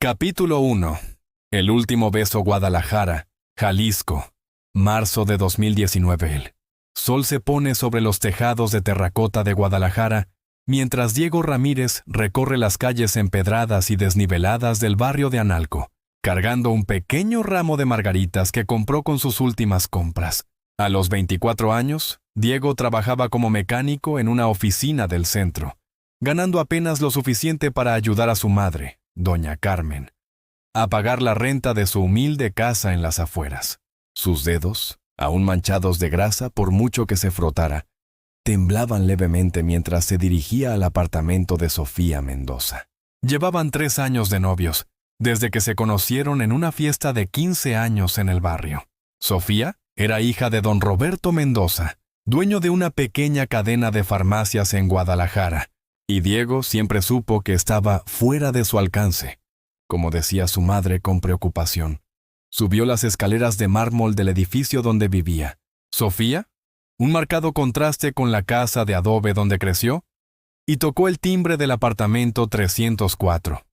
Capítulo 1. El último beso Guadalajara, Jalisco. Marzo de 2019. El sol se pone sobre los tejados de terracota de Guadalajara, mientras Diego Ramírez recorre las calles empedradas y desniveladas del barrio de Analco, cargando un pequeño ramo de margaritas que compró con sus últimas compras. A los 24 años, Diego trabajaba como mecánico en una oficina del centro, ganando apenas lo suficiente para ayudar a su madre, doña Carmen, a pagar la renta de su humilde casa en las afueras. Sus dedos, aún manchados de grasa por mucho que se frotara, temblaban levemente mientras se dirigía al apartamento de Sofía Mendoza. Llevaban 3 años de novios, desde que se conocieron en una fiesta de 15 años en el barrio. Sofía era hija de don Roberto Mendoza, dueño de una pequeña cadena de farmacias en Guadalajara, y Diego siempre supo que estaba fuera de su alcance, como decía su madre con preocupación. Subió las escaleras de mármol del edificio donde vivía. Sofía, un marcado contraste con la casa de adobe donde creció, y tocó el timbre del apartamento 304.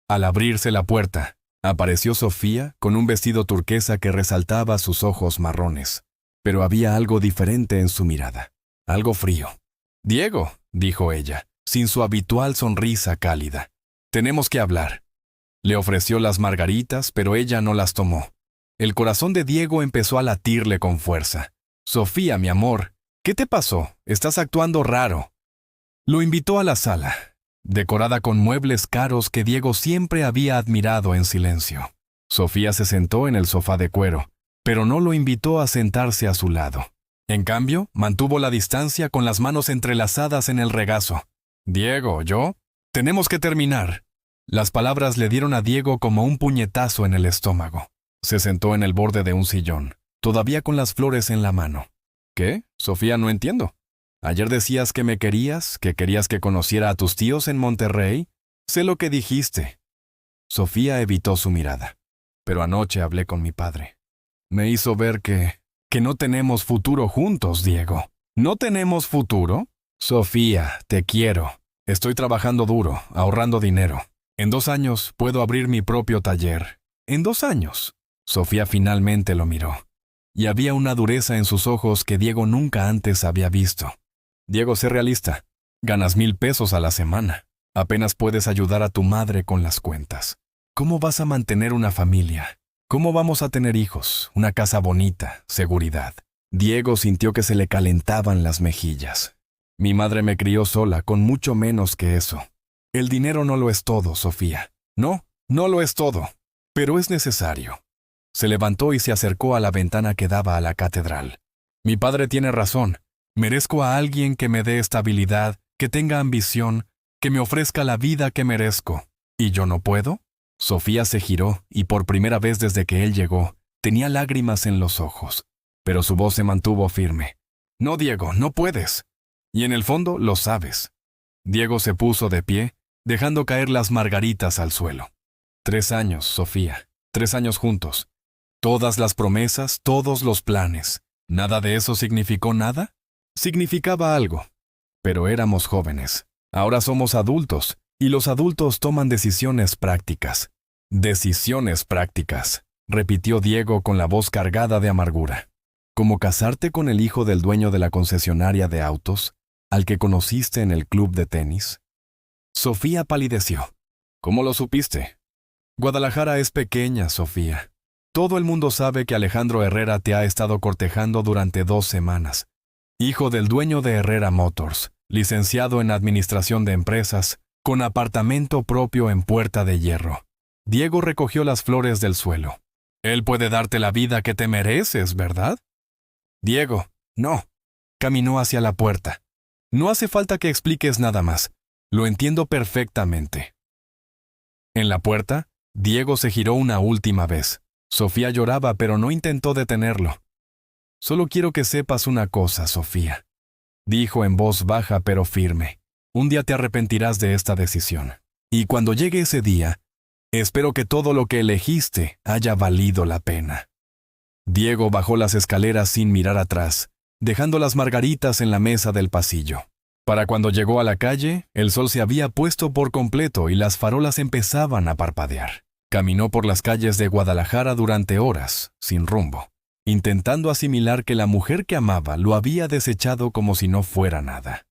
Al abrirse la puerta, apareció Sofía con un vestido turquesa que resaltaba sus ojos marrones, pero había algo diferente en su mirada, algo frío. «Diego», dijo ella, sin su habitual sonrisa cálida, «tenemos que hablar». Le ofreció las margaritas, pero ella no las tomó. El corazón de Diego empezó a latirle con fuerza. «Sofía, mi amor, ¿qué te pasó? Estás actuando raro». Lo invitó a la sala, decorada con muebles caros que Diego siempre había admirado en silencio. Sofía se sentó en el sofá de cuero, pero no lo invitó a sentarse a su lado. En cambio, mantuvo la distancia con las manos entrelazadas en el regazo. «Diego, ¿yo? Tenemos que terminar». Las palabras le dieron a Diego como un puñetazo en el estómago. Se sentó en el borde de un sillón, todavía con las flores en la mano. «¿Qué? Sofía, no entiendo. Ayer decías que me querías, que querías que conociera a tus tíos en Monterrey. Sé lo que dijiste». Sofía evitó su mirada. «Pero anoche hablé con mi padre. Me hizo ver que no tenemos futuro juntos, Diego». «¿No tenemos futuro?» «Sofía, te quiero. Estoy trabajando duro, ahorrando dinero. En 2 años puedo abrir mi propio taller». «¿En 2 años?» Sofía finalmente lo miró, y había una dureza en sus ojos que Diego nunca antes había visto. «Diego, sé realista. Ganas 1,000 pesos a la semana. Apenas puedes ayudar a tu madre con las cuentas. ¿Cómo vas a mantener una familia? ¿Cómo vamos a tener hijos, una casa bonita, seguridad?» Diego sintió que se le calentaban las mejillas. «Mi madre me crió sola, con mucho menos que eso. El dinero no lo es todo, Sofía. No, no lo es todo. Pero es necesario». Se levantó y se acercó a la ventana que daba a la catedral. «Mi padre tiene razón. Merezco a alguien que me dé estabilidad, que tenga ambición, que me ofrezca la vida que merezco. ¿Y yo no puedo?» Sofía se giró y por primera vez desde que él llegó, tenía lágrimas en los ojos. Pero su voz se mantuvo firme. «No, Diego, no puedes. Y en el fondo lo sabes». Diego se puso de pie, dejando caer las margaritas al suelo. 3 años, Sofía. 3 años juntos. Todas las promesas, todos los planes. ¿Nada de eso significó nada? Significaba algo. Pero éramos jóvenes. Ahora somos adultos, y los adultos toman decisiones prácticas. «Decisiones prácticas», repitió Diego con la voz cargada de amargura. «¿Como casarte con el hijo del dueño de la concesionaria de autos, al que conociste en el club de tenis?» Sofía palideció. «¿Cómo lo supiste?» «Guadalajara es pequeña, Sofía. Todo el mundo sabe que Alejandro Herrera te ha estado cortejando durante 2 semanas. Hijo del dueño de Herrera Motors, licenciado en Administración de Empresas, con apartamento propio en Puerta de Hierro». Diego recogió las flores del suelo. «Él puede darte la vida que te mereces, ¿verdad?» «Diego, no». Caminó hacia la puerta. «No hace falta que expliques nada más. Lo entiendo perfectamente». En la puerta, Diego se giró una última vez. Sofía lloraba, pero no intentó detenerlo. «Solo quiero que sepas una cosa, Sofía», dijo en voz baja pero firme. «Un día te arrepentirás de esta decisión. Y cuando llegue ese día, espero que todo lo que elegiste haya valido la pena». Diego bajó las escaleras sin mirar atrás, dejando las margaritas en la mesa del pasillo. Para cuando llegó a la calle, el sol se había puesto por completo y las farolas empezaban a parpadear. Caminó por las calles de Guadalajara durante horas, sin rumbo, intentando asimilar que la mujer que amaba lo había desechado como si no fuera nada.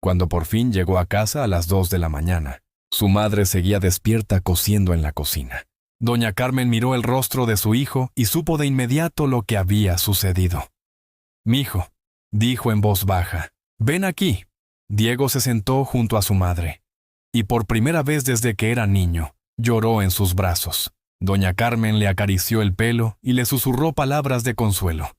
Cuando por fin llegó a casa a las 2 de la mañana, su madre seguía despierta cociendo en la cocina. Doña Carmen miró el rostro de su hijo y supo de inmediato lo que había sucedido. «Mijo», dijo en voz baja, «ven aquí». Diego se sentó junto a su madre, y por primera vez desde que era niño, lloró en sus brazos. Doña Carmen le acarició el pelo y le susurró palabras de consuelo.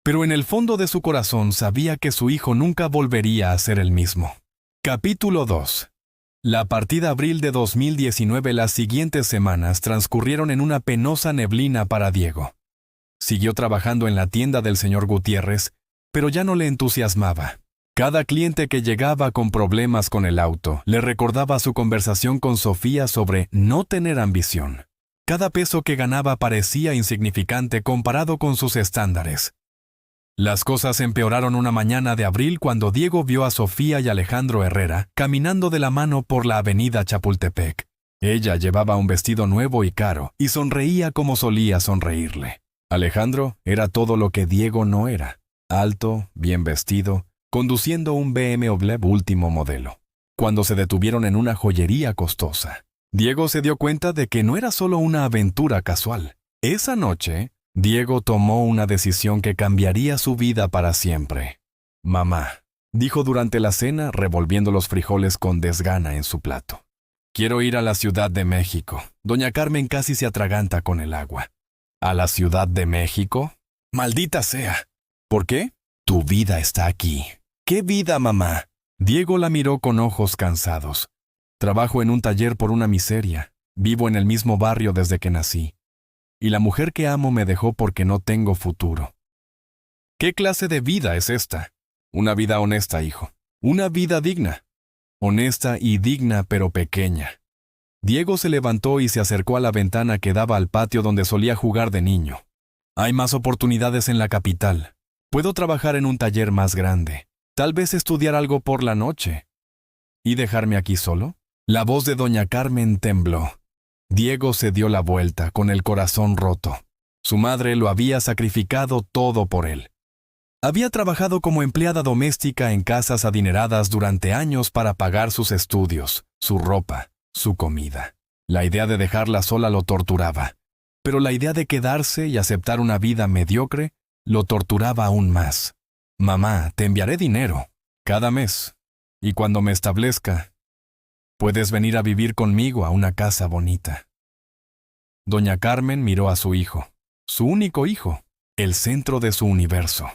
Pero en el fondo de su corazón sabía que su hijo nunca volvería a ser el mismo. Capítulo 2. La partida abril de 2019. Las siguientes semanas transcurrieron en una penosa neblina para Diego. Siguió trabajando en la tienda del señor Gutiérrez, pero ya no le entusiasmaba. Cada cliente que llegaba con problemas con el auto le recordaba su conversación con Sofía sobre no tener ambición. Cada peso que ganaba parecía insignificante comparado con sus estándares. Las cosas empeoraron una mañana de abril cuando Diego vio a Sofía y Alejandro Herrera caminando de la mano por la avenida Chapultepec. Ella llevaba un vestido nuevo y caro y sonreía como solía sonreírle. Alejandro era todo lo que Diego no era: alto, bien vestido, conduciendo un BMW último modelo. Cuando se detuvieron en una joyería costosa, Diego se dio cuenta de que no era solo una aventura casual. Esa noche, Diego tomó una decisión que cambiaría su vida para siempre. «Mamá», dijo durante la cena, revolviendo los frijoles con desgana en su plato, «quiero ir a la Ciudad de México». Doña Carmen casi se atraganta con el agua. «¿A la Ciudad de México? Maldita sea». «¿Por qué?» «Tu vida está aquí». «¿Qué vida, mamá?» Diego la miró con ojos cansados. «Trabajo en un taller por una miseria. Vivo en el mismo barrio desde que nací. Y la mujer que amo me dejó porque no tengo futuro». «¿Qué clase de vida es esta?» «Una vida honesta, hijo. Una vida digna. Honesta y digna, pero pequeña». Diego se levantó y se acercó a la ventana que daba al patio donde solía jugar de niño. «Hay más oportunidades en la capital. Puedo trabajar en un taller más grande. Tal vez estudiar algo por la noche. ¿Y dejarme aquí solo?» La voz de doña Carmen tembló. Diego se dio la vuelta, con el corazón roto. Su madre lo había sacrificado todo por él. Había trabajado como empleada doméstica en casas adineradas durante años para pagar sus estudios, su ropa, su comida. La idea de dejarla sola lo torturaba, pero la idea de quedarse y aceptar una vida mediocre lo torturaba aún más. «Mamá, te enviaré dinero, cada mes, y cuando me establezca, puedes venir a vivir conmigo a una casa bonita». Doña Carmen miró a su hijo, su único hijo, el centro de su universo,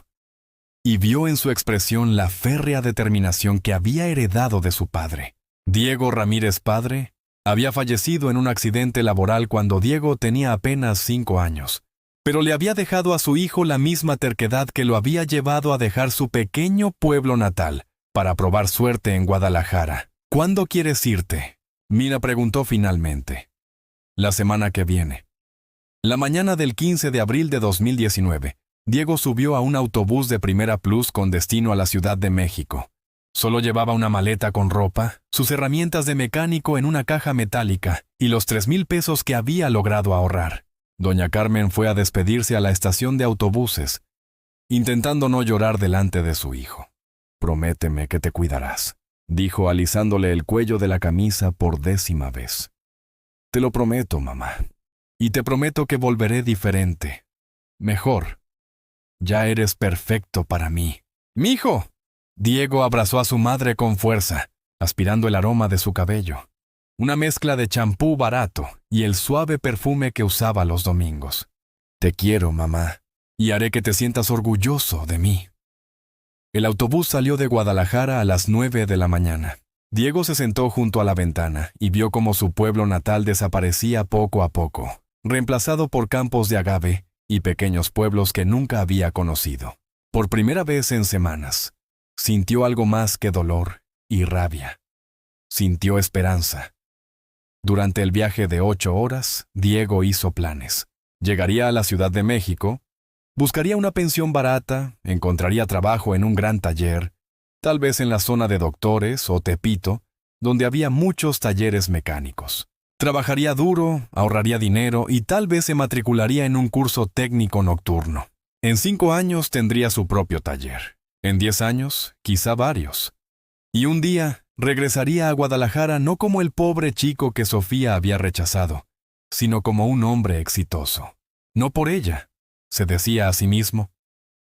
y vio en su expresión la férrea determinación que había heredado de su padre. Diego Ramírez padre había fallecido en un accidente laboral cuando Diego tenía apenas 5 años, pero le había dejado a su hijo la misma terquedad que lo había llevado a dejar su pequeño pueblo natal para probar suerte en Guadalajara. «¿Cuándo quieres irte?», Mina preguntó finalmente. «La semana que viene». La mañana del 15 de abril de 2019, Diego subió a un autobús de Primera Plus con destino a la Ciudad de México. Solo llevaba una maleta con ropa, sus herramientas de mecánico en una caja metálica y los 3,000 pesos que había logrado ahorrar. Doña Carmen fue a despedirse a la estación de autobuses, intentando no llorar delante de su hijo. «Prométeme que te cuidarás», dijo alisándole el cuello de la camisa por 10ª vez. «Te lo prometo, mamá. Y te prometo que volveré diferente. Mejor. Ya eres perfecto para mí». «¡Mijo!». Diego abrazó a su madre con fuerza, aspirando el aroma de su cabello. Una mezcla de champú barato y el suave perfume que usaba los domingos. «Te quiero, mamá, y haré que te sientas orgulloso de mí». El autobús salió de Guadalajara a las 9 de la mañana. Diego se sentó junto a la ventana y vio cómo su pueblo natal desaparecía poco a poco, reemplazado por campos de agave y pequeños pueblos que nunca había conocido. Por primera vez en semanas, sintió algo más que dolor y rabia. Sintió esperanza. Durante el viaje de 8 horas, Diego hizo planes. Llegaría a la Ciudad de México, buscaría una pensión barata, encontraría trabajo en un gran taller, tal vez en la zona de Doctores o Tepito, donde había muchos talleres mecánicos. Trabajaría duro, ahorraría dinero y tal vez se matricularía en un curso técnico nocturno. En 5 años tendría su propio taller. En 10 años, quizá varios. Y un día regresaría a Guadalajara no como el pobre chico que Sofía había rechazado, sino como un hombre exitoso. No por ella, se decía a sí mismo,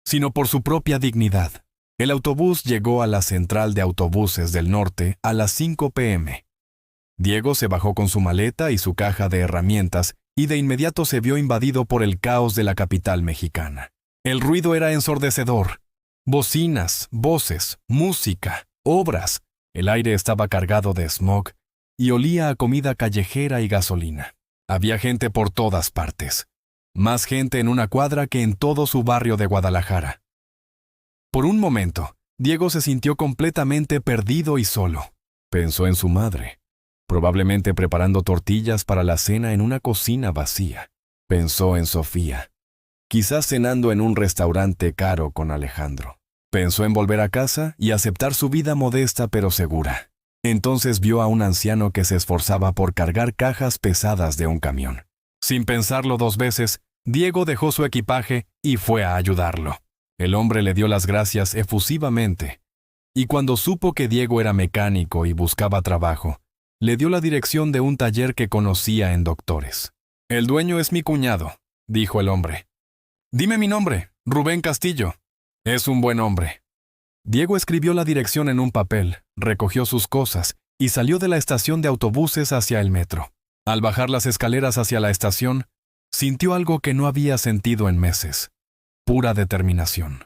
sino por su propia dignidad. El autobús llegó a la central de autobuses del norte a las 5 p.m. Diego se bajó con su maleta y su caja de herramientas y de inmediato se vio invadido por el caos de la capital mexicana. El ruido era ensordecedor. Bocinas, voces, música, obras. El aire estaba cargado de smog y olía a comida callejera y gasolina. Había gente por todas partes. Más gente en una cuadra que en todo su barrio de Guadalajara. Por un momento, Diego se sintió completamente perdido y solo. Pensó en su madre, probablemente preparando tortillas para la cena en una cocina vacía. Pensó en Sofía, quizás cenando en un restaurante caro con Alejandro. Pensó en volver a casa y aceptar su vida modesta pero segura. Entonces vio a un anciano que se esforzaba por cargar cajas pesadas de un camión. Sin pensarlo 2 veces, Diego dejó su equipaje y fue a ayudarlo. El hombre le dio las gracias efusivamente, y cuando supo que Diego era mecánico y buscaba trabajo, le dio la dirección de un taller que conocía en Doctores. «El dueño es mi cuñado», dijo el hombre. «Dime mi nombre, Rubén Castillo». «Es un buen hombre». Diego escribió la dirección en un papel, recogió sus cosas y salió de la estación de autobuses hacia el metro. Al bajar las escaleras hacia la estación, sintió algo que no había sentido en meses: pura determinación.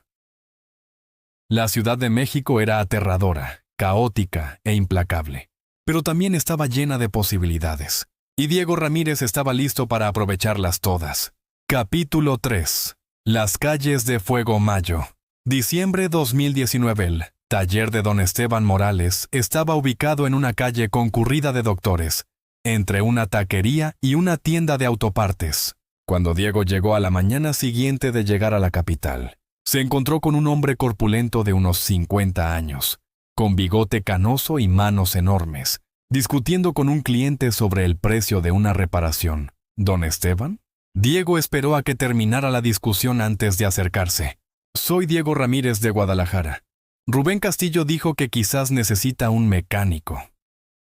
La Ciudad de México era aterradora, caótica e implacable, pero también estaba llena de posibilidades, y Diego Ramírez estaba listo para aprovecharlas todas. Capítulo 3. Las calles de Fuego Mayo. Diciembre 2019. El taller de don Esteban Morales estaba ubicado en una calle concurrida de Doctores, entre una taquería y una tienda de autopartes. Cuando Diego llegó a la mañana siguiente de llegar a la capital, se encontró con un hombre corpulento de unos 50 años, con bigote canoso y manos enormes, discutiendo con un cliente sobre el precio de una reparación. ¿Don Esteban? Diego esperó a que terminara la discusión antes de acercarse. «Soy Diego Ramírez de Guadalajara. Rubén Castillo dijo que quizás necesita un mecánico».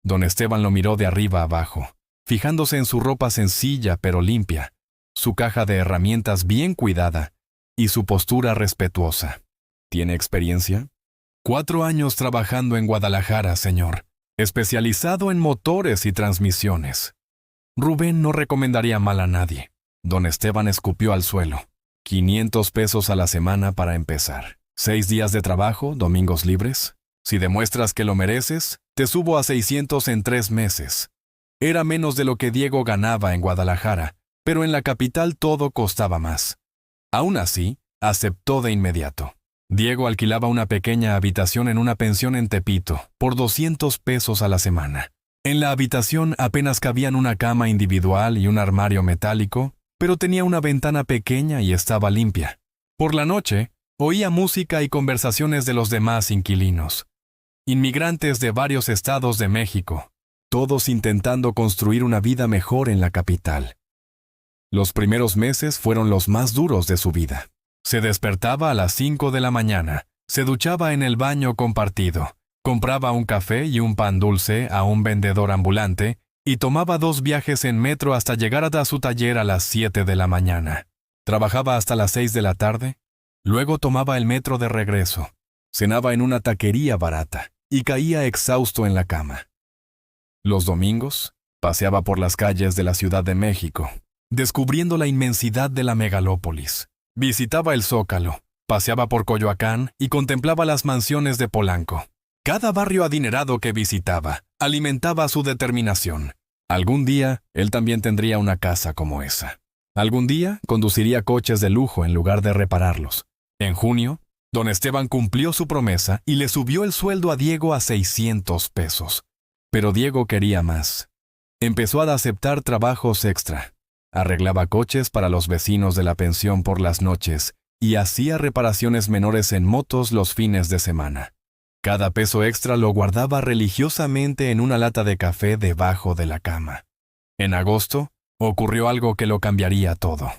Don Esteban lo miró de arriba abajo, fijándose en su ropa sencilla pero limpia, su caja de herramientas bien cuidada y su postura respetuosa. ¿Tiene experiencia? 4 años trabajando en Guadalajara, señor, especializado en motores y transmisiones. Rubén no recomendaría mal a nadie. Don Esteban escupió al suelo. 500 pesos a la semana para empezar. 6 días de trabajo, domingos libres. Si demuestras que lo mereces, te subo a 600 en 3 meses. Era menos de lo que Diego ganaba en Guadalajara, pero en la capital todo costaba más. Aún así, aceptó de inmediato. Diego alquilaba una pequeña habitación en una pensión en Tepito, por 200 pesos a la semana. En la habitación apenas cabían una cama individual y un armario metálico, pero tenía una ventana pequeña y estaba limpia. Por la noche, oía música y conversaciones de los demás inquilinos. Inmigrantes de varios estados de México, todos intentando construir una vida mejor en la capital. Los primeros meses fueron los más duros de su vida. Se despertaba a las 5 de la mañana, se duchaba en el baño compartido, compraba un café y un pan dulce a un vendedor ambulante y tomaba 2 viajes en metro hasta llegar a su taller a las 7 de la mañana. Trabajaba hasta las 6 de la tarde, luego tomaba el metro de regreso, cenaba en una taquería barata y caía exhausto en la cama. Los domingos, paseaba por las calles de la Ciudad de México, descubriendo la inmensidad de la megalópolis. Visitaba el Zócalo, paseaba por Coyoacán y contemplaba las mansiones de Polanco. Cada barrio adinerado que visitaba alimentaba su determinación. Algún día, él también tendría una casa como esa. Algún día, conduciría coches de lujo en lugar de repararlos. En junio, don Esteban cumplió su promesa y le subió el sueldo a Diego a 600 pesos. Pero Diego quería más. Empezó a aceptar trabajos extra. Arreglaba coches para los vecinos de la pensión por las noches y hacía reparaciones menores en motos los fines de semana. Cada peso extra lo guardaba religiosamente en una lata de café debajo de la cama. En agosto, ocurrió algo que lo cambiaría todo.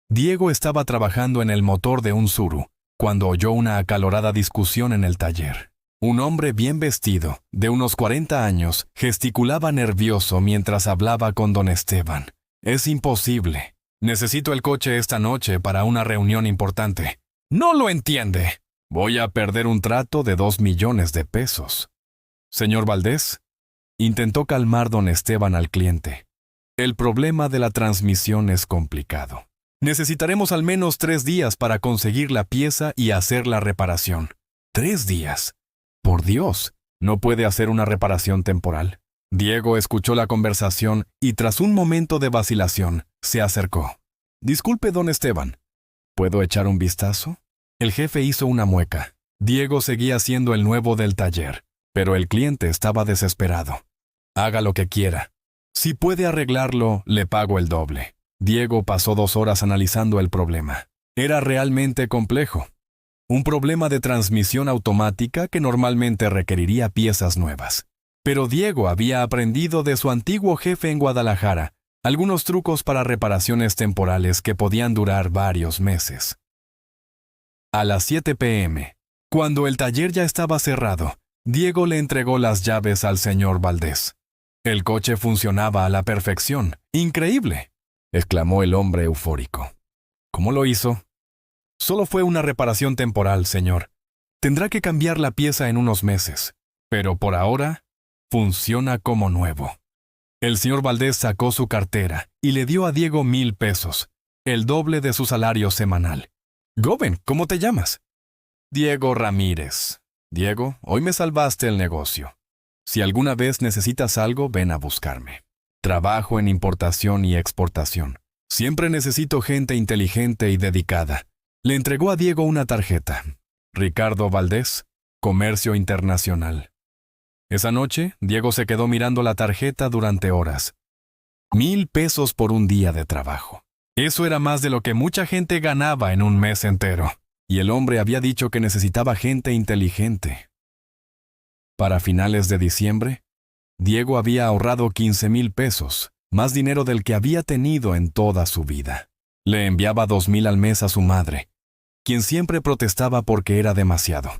Diego estaba trabajando en el motor de un Tsuru cuando oyó una acalorada discusión en el taller. Un hombre bien vestido, de unos 40 años, gesticulaba nervioso mientras hablaba con don Esteban. «Es imposible. Necesito el coche esta noche para una reunión importante». «No lo entiende. Voy a perder un trato de 2 millones de pesos». «Señor Valdés», intentó calmar don Esteban al cliente. «El problema de la transmisión es complicado. Necesitaremos al menos 3 días para conseguir la pieza y hacer la reparación». «¿3 días? Por Dios, ¿no puede hacer una reparación temporal?» Diego escuchó la conversación y tras un momento de vacilación, se acercó. «Disculpe, don Esteban, ¿puedo echar un vistazo?» El jefe hizo una mueca. Diego seguía siendo el nuevo del taller, pero el cliente estaba desesperado. «Haga lo que quiera. Si puede arreglarlo, le pago el doble». Diego pasó 2 horas analizando el problema. Era realmente complejo. Un problema de transmisión automática que normalmente requeriría piezas nuevas. Pero Diego había aprendido de su antiguo jefe en Guadalajara algunos trucos para reparaciones temporales que podían durar varios meses. A las 7 p.m., cuando el taller ya estaba cerrado, Diego le entregó las llaves al señor Valdés. El coche funcionaba a la perfección. ¡Increíble!, exclamó el hombre eufórico. ¿Cómo lo hizo? Solo fue una reparación temporal, señor. Tendrá que cambiar la pieza en unos meses. Pero por ahora, funciona como nuevo. El señor Valdés sacó su cartera y le dio a Diego 1,000 pesos, el doble de su salario semanal. «Joven, ¿cómo te llamas?» «Diego Ramírez». «Diego, hoy me salvaste el negocio. Si alguna vez necesitas algo, ven a buscarme. Trabajo en importación y exportación. Siempre necesito gente inteligente y dedicada». Le entregó a Diego una tarjeta. «Ricardo Valdés, Comercio Internacional». Esa noche, Diego se quedó mirando la tarjeta durante horas. 1,000 pesos por un día de trabajo. Eso era más de lo que mucha gente ganaba en un mes entero. Y el hombre había dicho que necesitaba gente inteligente. Para finales de diciembre, Diego había ahorrado 15,000 pesos, más dinero del que había tenido en toda su vida. Le enviaba 2,000 al mes a su madre, quien siempre protestaba porque era demasiado.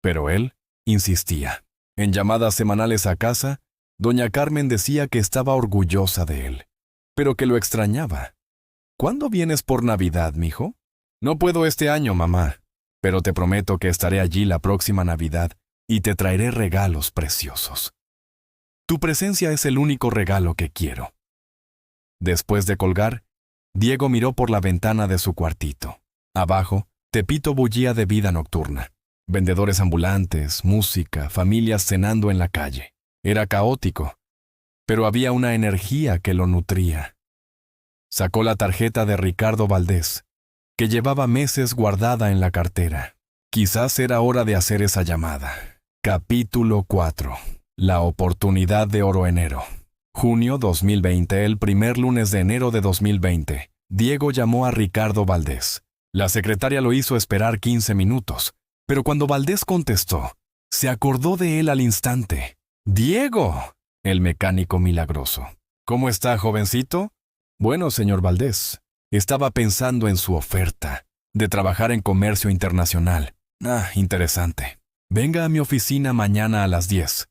Pero él insistía. En llamadas semanales a casa, doña Carmen decía que estaba orgullosa de él, pero que lo extrañaba. «¿Cuándo vienes por Navidad, mijo?» «No puedo este año, mamá, pero te prometo que estaré allí la próxima Navidad y te traeré regalos preciosos. Tu presencia es el único regalo que quiero». Después de colgar, Diego miró por la ventana de su cuartito. Abajo, Tepito bullía de vida nocturna. Vendedores ambulantes, música, familias cenando en la calle. Era caótico, pero había una energía que lo nutría. Sacó la tarjeta de Ricardo Valdés, que llevaba meses guardada en la cartera. Quizás era hora de hacer esa llamada. Capítulo 4. La oportunidad de oro enero. Junio 2020, el primer lunes de enero de 2020. Diego llamó a Ricardo Valdés. La secretaria lo hizo esperar 15 minutos, pero cuando Valdés contestó, se acordó de él al instante. «¡Diego!», el mecánico milagroso. «¿Cómo está, jovencito?» «Bueno, señor Valdés, estaba pensando en su oferta de trabajar en comercio internacional. Interesante. Venga a mi oficina mañana a las 10.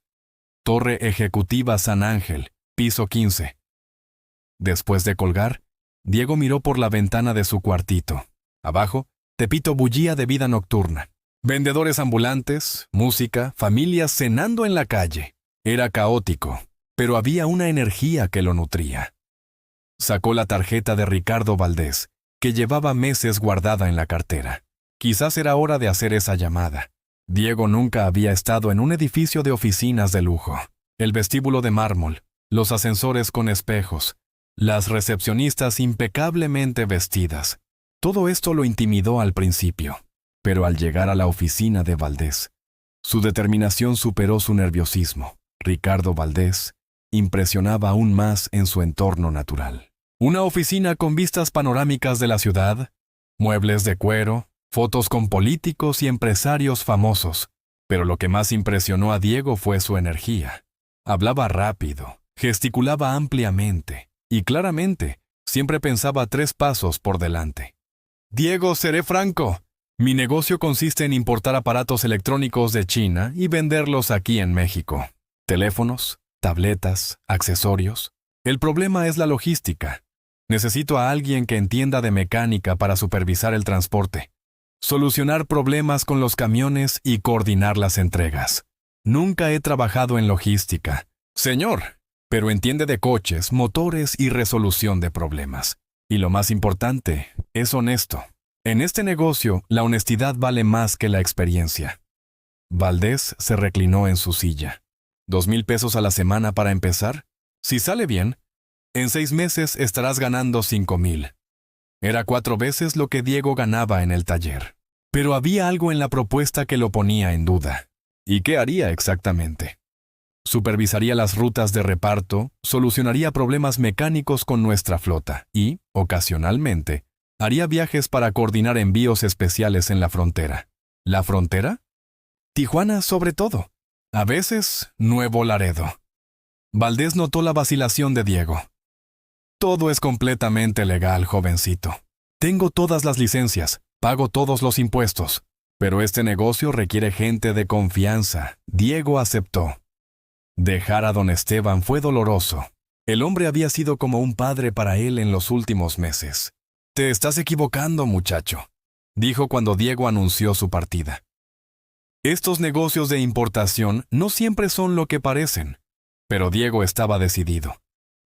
Torre Ejecutiva San Ángel, piso 15. Después de colgar, Diego miró por la ventana de su cuartito. Abajo, Tepito bullía de vida nocturna. Vendedores ambulantes, música, familias cenando en la calle. Era caótico, pero había una energía que lo nutría. Sacó la tarjeta de Ricardo Valdés, que llevaba meses guardada en la cartera. Quizás era hora de hacer esa llamada. Diego nunca había estado en un edificio de oficinas de lujo. El vestíbulo de mármol, los ascensores con espejos, las recepcionistas impecablemente vestidas. Todo esto lo intimidó al principio, pero al llegar a la oficina de Valdés, su determinación superó su nerviosismo. Ricardo Valdés impresionaba aún más en su entorno natural. Una oficina con vistas panorámicas de la ciudad, muebles de cuero, fotos con políticos y empresarios famosos, pero lo que más impresionó a Diego fue su energía. Hablaba rápido, gesticulaba ampliamente y claramente, siempre pensaba 3 pasos por delante. Diego, seré franco. Mi negocio consiste en importar aparatos electrónicos de China y venderlos aquí en México. Teléfonos, tabletas, accesorios. El problema es la logística. Necesito a alguien que entienda de mecánica para supervisar el transporte, solucionar problemas con los camiones y coordinar las entregas. Nunca he trabajado en logística, señor, pero entiende de coches, motores y resolución de problemas. Y lo más importante, es honesto. En este negocio, la honestidad vale más que la experiencia. Valdés se reclinó en su silla. $2,000 pesos a la semana para empezar. Si sale bien, en 6 meses estarás ganando 5,000. Era 4 veces lo que Diego ganaba en el taller. Pero había algo en la propuesta que lo ponía en duda. ¿Y qué haría exactamente? Supervisaría las rutas de reparto, solucionaría problemas mecánicos con nuestra flota y, ocasionalmente, haría viajes para coordinar envíos especiales en la frontera. ¿La frontera? Tijuana sobre todo. A veces, Nuevo Laredo. Valdés notó la vacilación de Diego. Todo es completamente legal, jovencito. Tengo todas las licencias, pago todos los impuestos. Pero este negocio requiere gente de confianza. Diego aceptó. Dejar a don Esteban fue doloroso. El hombre había sido como un padre para él en los últimos meses. Te estás equivocando, muchacho, dijo cuando Diego anunció su partida. Estos negocios de importación no siempre son lo que parecen, pero Diego estaba decidido.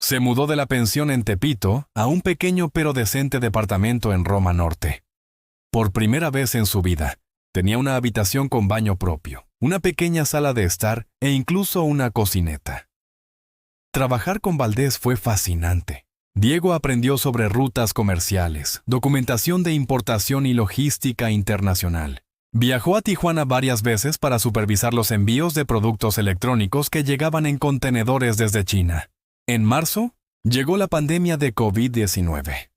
Se mudó de la pensión en Tepito a un pequeño pero decente departamento en Roma Norte. Por primera vez en su vida, tenía una habitación con baño propio, una pequeña sala de estar e incluso una cocineta. Trabajar con Valdés fue fascinante. Diego aprendió sobre rutas comerciales, documentación de importación y logística internacional. Viajó a Tijuana varias veces para supervisar los envíos de productos electrónicos que llegaban en contenedores desde China. En marzo, llegó la pandemia de COVID-19.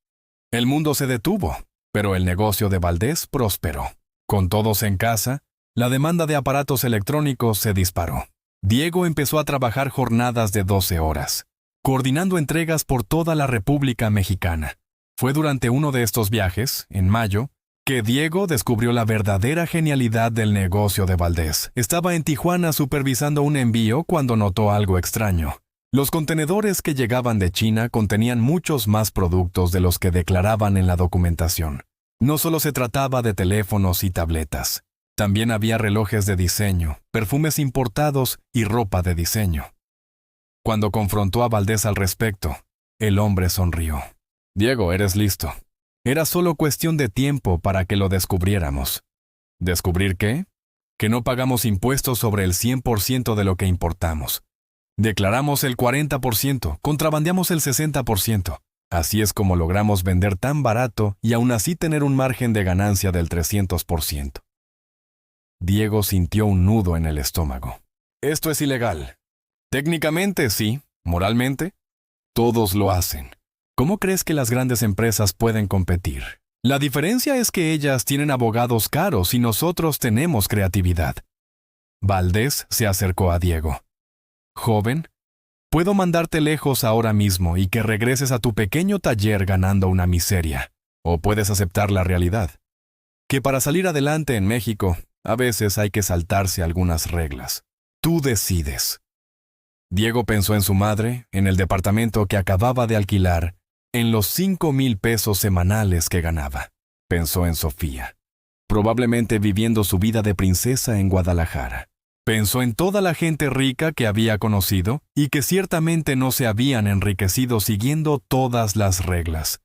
El mundo se detuvo, pero el negocio de Valdés prosperó. Con todos en casa, la demanda de aparatos electrónicos se disparó. Diego empezó a trabajar jornadas de 12 horas, coordinando entregas por toda la República Mexicana. Fue durante uno de estos viajes, en mayo, que Diego descubrió la verdadera genialidad del negocio de Valdés. Estaba en Tijuana supervisando un envío cuando notó algo extraño. Los contenedores que llegaban de China contenían muchos más productos de los que declaraban en la documentación. No solo se trataba de teléfonos y tabletas. También había relojes de diseño, perfumes importados y ropa de diseño. Cuando confrontó a Valdés al respecto, el hombre sonrió. Diego, eres listo. Era solo cuestión de tiempo para que lo descubriéramos. ¿Descubrir qué? Que no pagamos impuestos sobre el 100% de lo que importamos. Declaramos el 40%, contrabandeamos el 60%. Así es como logramos vender tan barato y aún así tener un margen de ganancia del 300%. Diego sintió un nudo en el estómago. Esto es ilegal. Técnicamente sí, moralmente, todos lo hacen. ¿Cómo crees que las grandes empresas pueden competir? La diferencia es que ellas tienen abogados caros y nosotros tenemos creatividad. Valdés se acercó a Diego. Joven, puedo mandarte lejos ahora mismo y que regreses a tu pequeño taller ganando una miseria. O puedes aceptar la realidad. Que para salir adelante en México, a veces hay que saltarse algunas reglas. Tú decides. Diego pensó en su madre, en el departamento que acababa de alquilar, en los 5,000 pesos semanales que ganaba. Pensó en Sofía, probablemente viviendo su vida de princesa en Guadalajara. Pensó en toda la gente rica que había conocido y que ciertamente no se habían enriquecido siguiendo todas las reglas.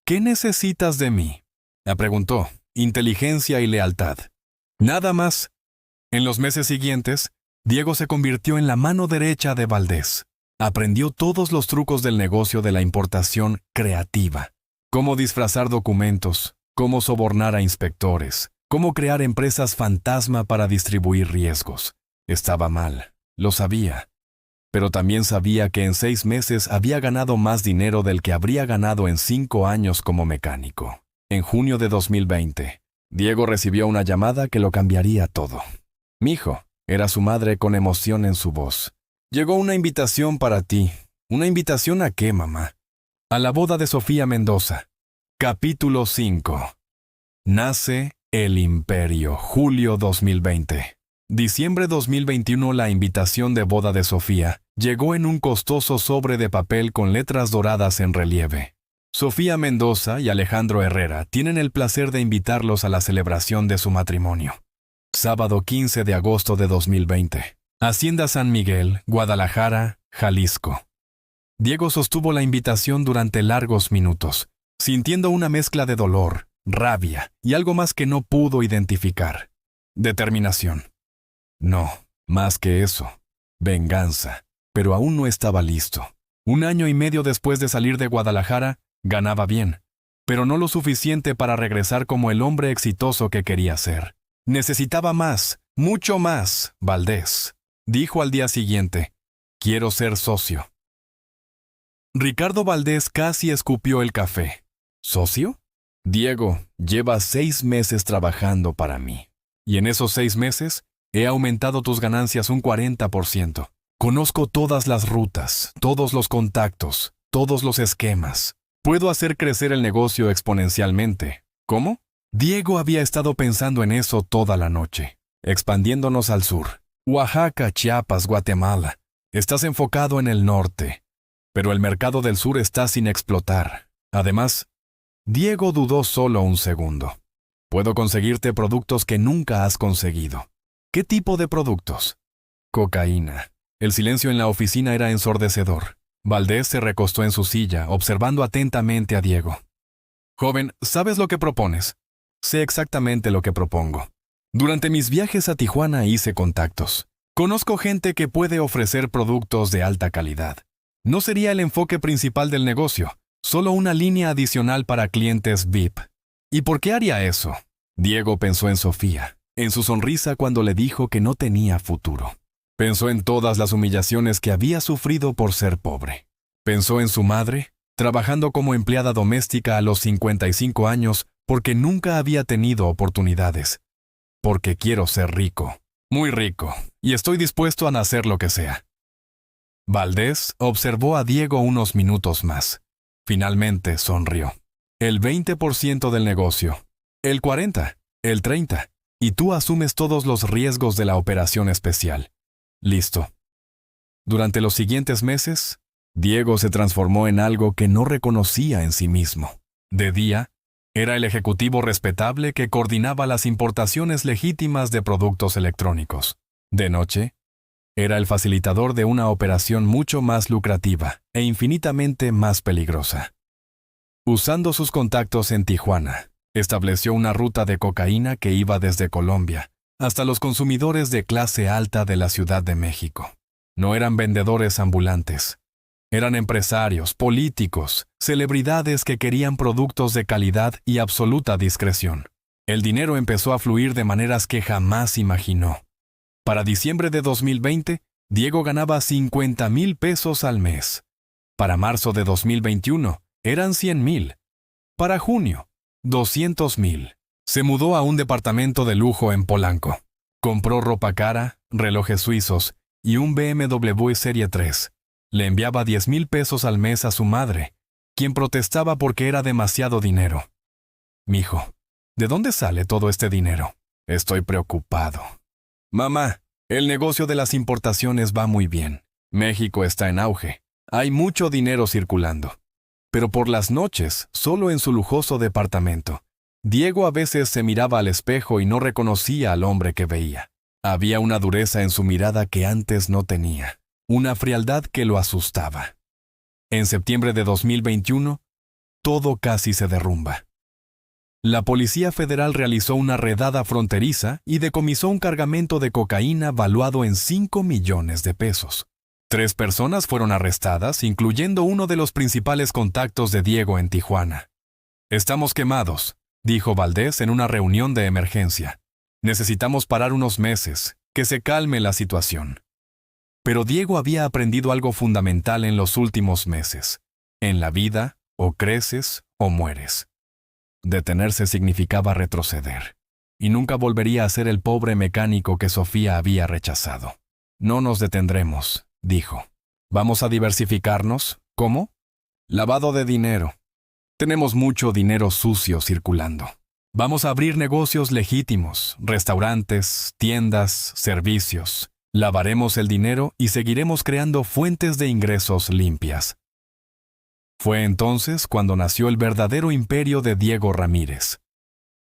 ¿Qué necesitas de mí?, le preguntó. Inteligencia y lealtad. Nada más. En los meses siguientes, Diego se convirtió en la mano derecha de Valdés. Aprendió todos los trucos del negocio de la importación creativa. Cómo disfrazar documentos, cómo sobornar a inspectores, cómo crear empresas fantasma para distribuir riesgos. Estaba mal, lo sabía. Pero también sabía que en 6 meses había ganado más dinero del que habría ganado en 5 años como mecánico. En junio de 2020, Diego recibió una llamada que lo cambiaría todo. «Mijo», era su madre con emoción en su voz. «Llegó una invitación para ti». «¿Una invitación a qué, mamá?» «A la boda de Sofía Mendoza». Capítulo 5. Nace el Imperio, julio 2020. Diciembre 2021, la invitación de boda de Sofía llegó en un costoso sobre de papel con letras doradas en relieve. Sofía Mendoza y Alejandro Herrera tienen el placer de invitarlos a la celebración de su matrimonio. Sábado 15 de agosto de 2020. Hacienda San Miguel, Guadalajara, Jalisco. Diego sostuvo la invitación durante largos minutos, sintiendo una mezcla de dolor, rabia y algo más que no pudo identificar. Determinación. No, más que eso. Venganza. Pero aún no estaba listo. 1 año y medio después de salir de Guadalajara, ganaba bien, pero no lo suficiente para regresar como el hombre exitoso que quería ser. Necesitaba más, mucho más, Valdés. Dijo al día siguiente: «Quiero ser socio». Ricardo Valdés casi escupió el café. ¿Socio? «Diego, llevas 6 meses trabajando para mí. Y en esos 6 meses, he aumentado tus ganancias un 40%. Conozco todas las rutas, todos los contactos, todos los esquemas. Puedo hacer crecer el negocio exponencialmente». ¿Cómo? Diego había estado pensando en eso toda la noche. Expandiéndonos al sur. Oaxaca, Chiapas, Guatemala. Estás enfocado en el norte. Pero el mercado del sur está sin explotar. Además, Diego dudó solo un segundo. Puedo conseguirte productos que nunca has conseguido. ¿Qué tipo de productos? Cocaína. El silencio en la oficina era ensordecedor. Valdés se recostó en su silla, observando atentamente a Diego. «Joven, ¿sabes lo que propones?» «Sé exactamente lo que propongo. Durante mis viajes a Tijuana hice contactos. Conozco gente que puede ofrecer productos de alta calidad. No sería el enfoque principal del negocio, solo una línea adicional para clientes VIP». «¿Y por qué haría eso?» Diego pensó en Sofía, en su sonrisa cuando le dijo que no tenía futuro. Pensó en todas las humillaciones que había sufrido por ser pobre. Pensó en su madre, trabajando como empleada doméstica a los 55 años porque nunca había tenido oportunidades. «Porque quiero ser rico, muy rico, y estoy dispuesto a hacer lo que sea». Valdés observó a Diego unos minutos más. Finalmente sonrió. «El 20% del negocio, el 40%, el 30%, y tú asumes todos los riesgos de la operación especial». Listo. Durante los siguientes meses, Diego se transformó en algo que no reconocía en sí mismo. De día, era el ejecutivo respetable que coordinaba las importaciones legítimas de productos electrónicos. De noche, era el facilitador de una operación mucho más lucrativa e infinitamente más peligrosa. Usando sus contactos en Tijuana, estableció una ruta de cocaína que iba desde Colombia hasta los consumidores de clase alta de la Ciudad de México. No eran vendedores ambulantes. Eran empresarios, políticos, celebridades que querían productos de calidad y absoluta discreción. El dinero empezó a fluir de maneras que jamás imaginó. Para diciembre de 2020, Diego ganaba 50,000 pesos al mes. Para marzo de 2021, eran 100,000. Para junio, 200,000. Se mudó a un departamento de lujo en Polanco. Compró ropa cara, relojes suizos y un BMW Serie 3. Le enviaba 10,000 pesos al mes a su madre, quien protestaba porque era demasiado dinero. «Mijo, ¿de dónde sale todo este dinero?» «Estoy preocupado». «Mamá, el negocio de las importaciones va muy bien. México está en auge. Hay mucho dinero circulando». Pero por las noches, solo en su lujoso departamento, Diego a veces se miraba al espejo y no reconocía al hombre que veía. Había una dureza en su mirada que antes no tenía, una frialdad que lo asustaba. En septiembre de 2021, todo casi se derrumba. La Policía Federal realizó una redada fronteriza y decomisó un cargamento de cocaína valuado en 5 millones de pesos. 3 personas fueron arrestadas, incluyendo uno de los principales contactos de Diego en Tijuana. «Estamos quemados», dijo Valdés en una reunión de emergencia. «Necesitamos parar unos meses, que se calme la situación». Pero Diego había aprendido algo fundamental en los últimos meses. En la vida, o creces o mueres. Detenerse significaba retroceder. y nunca volvería a ser el pobre mecánico que Sofía había rechazado. No nos detendremos, dijo. ¿Vamos a diversificarnos? ¿Cómo? Lavado de dinero. Tenemos mucho dinero sucio circulando. Vamos a abrir negocios legítimos, restaurantes, tiendas, servicios. Lavaremos el dinero y seguiremos creando fuentes de ingresos limpias. Fue entonces cuando nació el verdadero imperio de Diego Ramírez.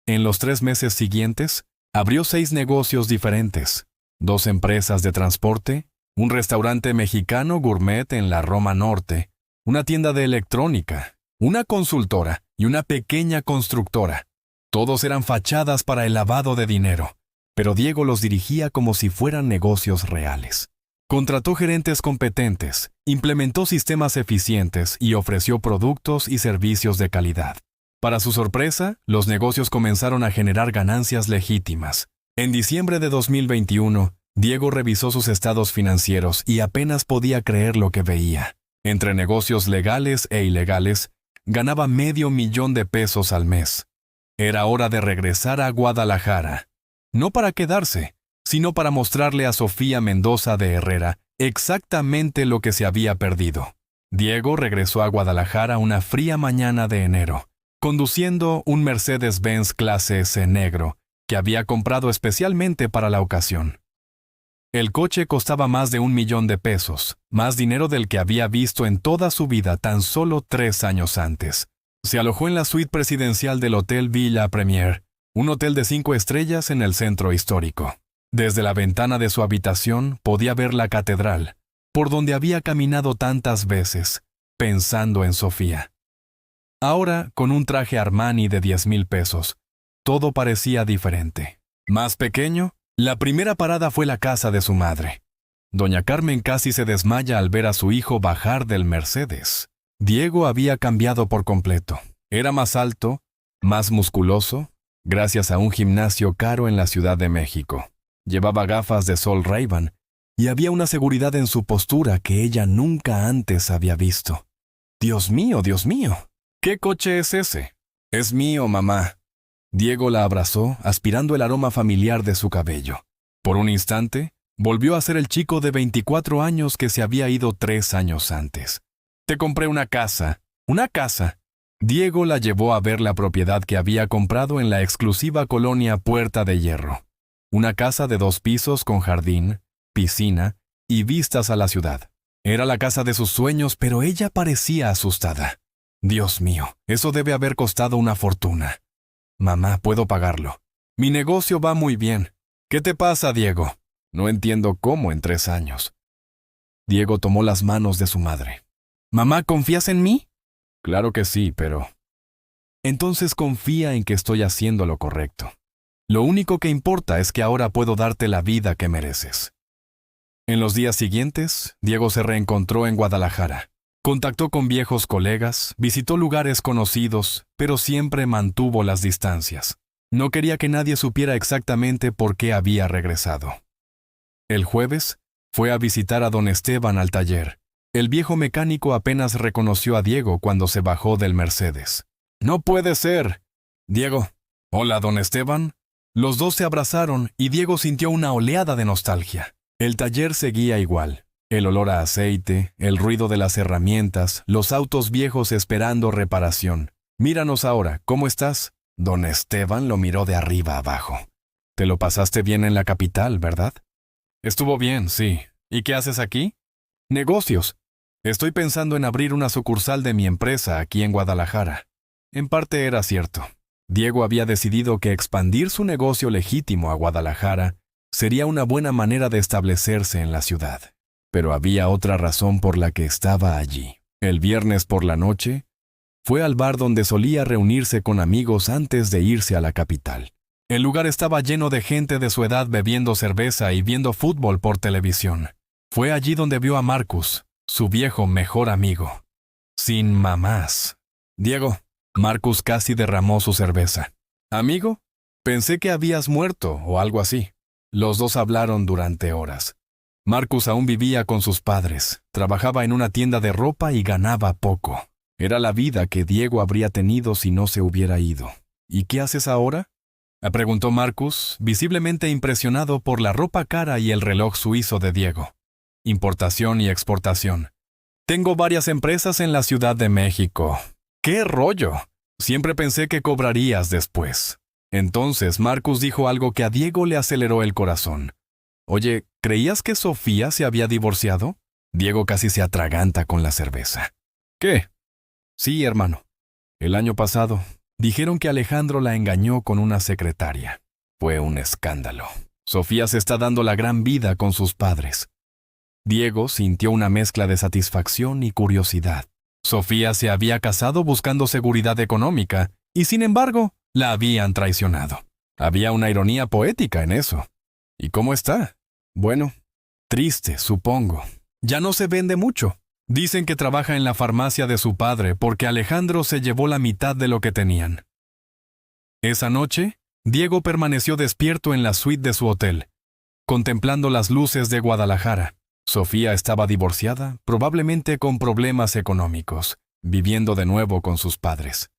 En los 3 meses siguientes, abrió 6 negocios diferentes, 2 empresas de transporte, un restaurante mexicano gourmet en la Roma Norte, una tienda de electrónica, una consultora y una pequeña constructora. Todos eran fachadas para el lavado de dinero, pero Diego los dirigía como si fueran negocios reales. Contrató gerentes competentes, implementó sistemas eficientes y ofreció productos y servicios de calidad. Para su sorpresa, los negocios comenzaron a generar ganancias legítimas. En diciembre de 2021, Diego revisó sus estados financieros y apenas podía creer lo que veía. Entre negocios legales e ilegales, ganaba $500,000 al mes. Era hora de regresar a Guadalajara. No para quedarse, sino para mostrarle a Sofía Mendoza de Herrera exactamente lo que se había perdido. Diego regresó a Guadalajara una fría mañana de enero, conduciendo un Mercedes-Benz Clase S negro que había comprado especialmente para la ocasión. El coche costaba más de $1,000,000, más dinero del que había visto en toda su vida tan solo 3 años antes. Se alojó en la suite presidencial del Hotel Villa Premier, un hotel de 5 estrellas en el centro histórico. Desde la ventana de su habitación podía ver la catedral, por donde había caminado tantas veces, pensando en Sofía. Ahora, con un traje Armani de $10,000, todo parecía diferente. Más pequeño, la primera parada fue la casa de su madre. Doña Carmen casi se desmaya al ver a su hijo bajar del Mercedes. Diego había cambiado por completo. Era más alto, más musculoso, gracias a un gimnasio caro en la Ciudad de México. Llevaba gafas de sol Ray-Ban y había una seguridad en su postura que ella nunca antes había visto. ¡Dios mío, Dios mío! ¿Qué coche es ese? Es mío, mamá. Diego la abrazó, aspirando el aroma familiar de su cabello. Por un instante, volvió a ser el chico de 24 años que se había ido 3 años antes. Te compré una casa. ¡Una casa! Diego la llevó a ver la propiedad que había comprado en la exclusiva colonia Puerta de Hierro. Una casa de 2 pisos con jardín, piscina y vistas a la ciudad. Era la casa de sus sueños, pero ella parecía asustada. Dios mío, eso debe haber costado una fortuna. Mamá, puedo pagarlo. Mi negocio va muy bien. ¿Qué te pasa, Diego? No entiendo cómo en 3 años. Diego tomó las manos de su madre. Mamá, ¿confías en mí? Claro que sí, pero... Entonces confía en que estoy haciendo lo correcto. Lo único que importa es que ahora puedo darte la vida que mereces. En los días siguientes, Diego se reencontró en Guadalajara. Contactó con viejos colegas, visitó lugares conocidos, pero siempre mantuvo las distancias. No quería que nadie supiera exactamente por qué había regresado. El jueves, fue a visitar a don Esteban al taller. El viejo mecánico apenas reconoció a Diego cuando se bajó del Mercedes. ¡No puede ser! Diego. Hola, don Esteban. Los dos se abrazaron y Diego sintió una oleada de nostalgia. El taller seguía igual. El olor a aceite, el ruido de las herramientas, los autos viejos esperando reparación. Míranos ahora, ¿cómo estás? Don Esteban lo miró de arriba abajo. Te lo pasaste bien en la capital, ¿verdad? Estuvo bien, sí. ¿Y qué haces aquí? Negocios. Estoy pensando en abrir una sucursal de mi empresa aquí en Guadalajara. En parte era cierto. Diego había decidido que expandir su negocio legítimo a Guadalajara sería una buena manera de establecerse en la ciudad. Pero había otra razón por la que estaba allí. El viernes por la noche, fue al bar donde solía reunirse con amigos antes de irse a la capital. El lugar estaba lleno de gente de su edad bebiendo cerveza y viendo fútbol por televisión. Fue allí donde vio a Marcus, su viejo mejor amigo. Sin mamás. Diego, Marcus casi derramó su cerveza. ¿Amigo? Pensé que habías muerto o algo así. Los dos hablaron durante horas. Marcus aún vivía con sus padres, trabajaba en una tienda de ropa y ganaba poco. Era la vida que Diego habría tenido si no se hubiera ido. ¿Y qué haces ahora? Preguntó Marcus, visiblemente impresionado por la ropa cara y el reloj suizo de Diego. Importación y exportación. Tengo varias empresas en la Ciudad de México. ¡Qué rollo! Siempre pensé que cobrarías después. Entonces Marcus dijo algo que a Diego le aceleró el corazón. Oye, ¿creías que Sofía se había divorciado? Diego casi se atraganta con la cerveza. ¿Qué? Sí, hermano. El año pasado, dijeron que Alejandro la engañó con una secretaria. Fue un escándalo. Sofía se está dando la gran vida con sus padres. Diego sintió una mezcla de satisfacción y curiosidad. Sofía se había casado buscando seguridad económica y, sin embargo, la habían traicionado. Había una ironía poética en eso. ¿Y cómo está? Bueno, triste, supongo. Ya no se vende mucho. Dicen que trabaja en la farmacia de su padre porque Alejandro se llevó la mitad de lo que tenían. Esa noche, Diego permaneció despierto en la suite de su hotel, contemplando las luces de Guadalajara. Sofía estaba divorciada, probablemente con problemas económicos, viviendo de nuevo con sus padres.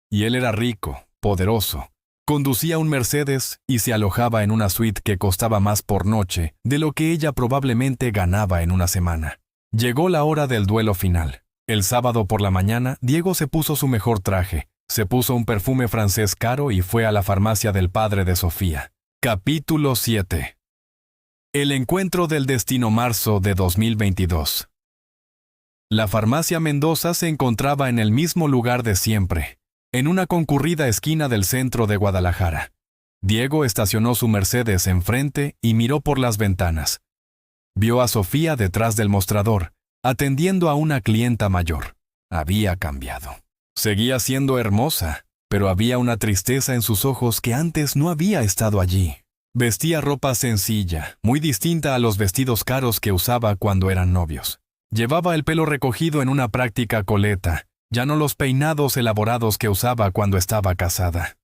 Y él era rico, poderoso, conducía un Mercedes y se alojaba en una suite que costaba más por noche de lo que ella probablemente ganaba en una semana. Llegó la hora del duelo final. El sábado por la mañana, Diego se puso su mejor traje, se puso un perfume francés caro y fue a la farmacia del padre de Sofía. Capítulo 7. El encuentro del destino marzo de 2022. La farmacia Mendoza se encontraba en el mismo lugar de siempre, en una concurrida esquina del centro de Guadalajara. Diego estacionó su Mercedes enfrente y miró por las ventanas. Vio a Sofía detrás del mostrador, atendiendo a una clienta mayor. Había cambiado. Seguía siendo hermosa, pero había una tristeza en sus ojos que antes no había estado allí. Vestía ropa sencilla, muy distinta a los vestidos caros que usaba cuando eran novios. Llevaba el pelo recogido en una práctica coleta, ya no los peinados elaborados que usaba cuando estaba casada.